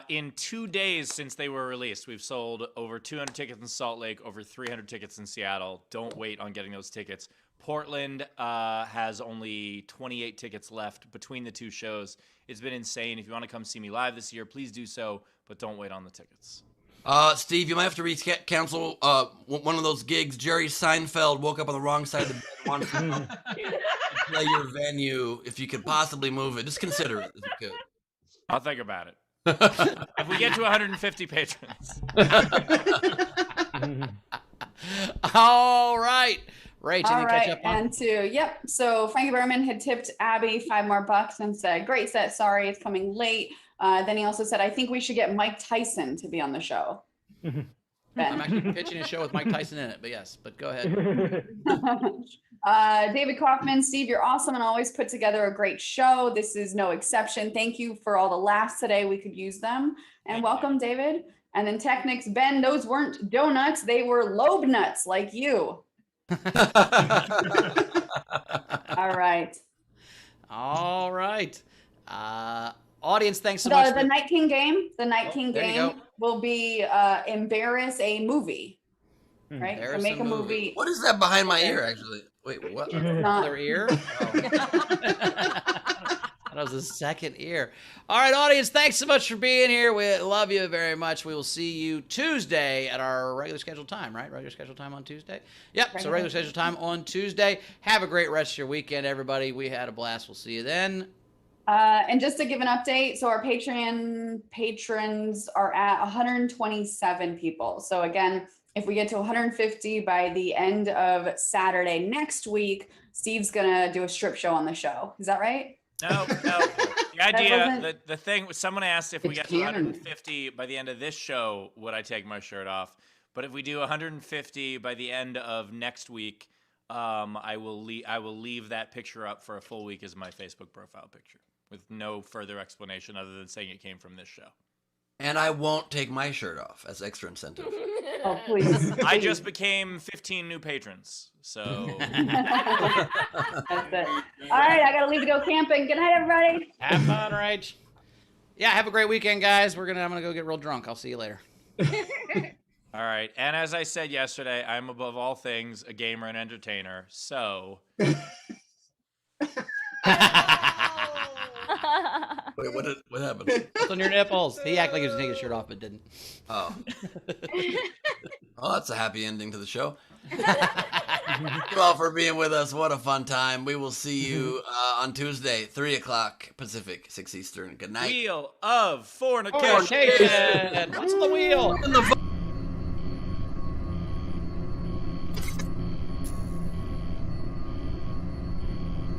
In 2 days since they were released, we've sold over 200 tickets in Salt Lake, over 300 tickets in Seattle. Don't wait on getting those tickets. Portland has only 28 tickets left between the 2 shows. It's been insane. If you want to come see me live this year, please do so, but don't wait on the tickets. Steve, you might have to cancel one of those gigs. Jerry Seinfeld woke up on the wrong side of the bed and wanted to play your venue. If you could possibly move it, just consider it if you could. I'll think about it. If we get to 150 patrons. All right. Rach, All you right, catch up on? and so Frankie Berman had tipped Abby $5 more and said, "Great set, sorry it's coming late." Then he also said, "I think we should get Mike Tyson to be on the show." Ben. I'm actually pitching a show with Mike Tyson in it, but yes, but go ahead. David Kaufman, Steve, you're awesome and always put together a great show. This is no exception. Thank you for all the laughs today. We could use them. And welcome, David. And then Technics, Ben, those weren't donuts. They were lobe nuts like you. All right. All right. Audience, thanks so much. The Night King game, there you go. will be embarrass a movie. Right? So make a movie. What is that behind my ear, actually? Wait, what? Another ear? That was the second ear. All right, audience, thanks so much for being here. We love you very much. We will see you Tuesday at our regular scheduled time, right? Regular scheduled time on Tuesday? Yep, so regular scheduled time on Tuesday. Have a great rest of your weekend, everybody. We had a blast. We'll see you then. And just to give an update, so our Patreon patrons are at 127 people. So again, if we get to 150 by the end of Saturday next week, Steve's gonna do a strip show on the show. Is that right? No. The idea, the thing, someone asked if we get to 150 by the end of this show, would I take my shirt off? But if we do 150 by the end of next week, I will leave that picture up for a full week as my Facebook profile picture with no further explanation other than saying it came from this show. And I won't take my shirt off as extra incentive. Oh, please. I just became 15 new patrons, so. That's it. All right, I gotta leave to go camping. Good night, everybody. Have fun, Rach. Yeah, have a great weekend, guys. I'm gonna go get real drunk. I'll see you later. All right, and as I said yesterday, I'm above all things a gamer and entertainer. So. Wait, what happened? What's on your nipples? He acted like he was taking his shirt off, but didn't. Oh. Oh, that's a happy ending to the show. Thank you all for being with us. What a fun time. We will see you on Tuesday, 3 o'clock Pacific, 6 Eastern. Good night. Wheel of Fornication. What's the wheel?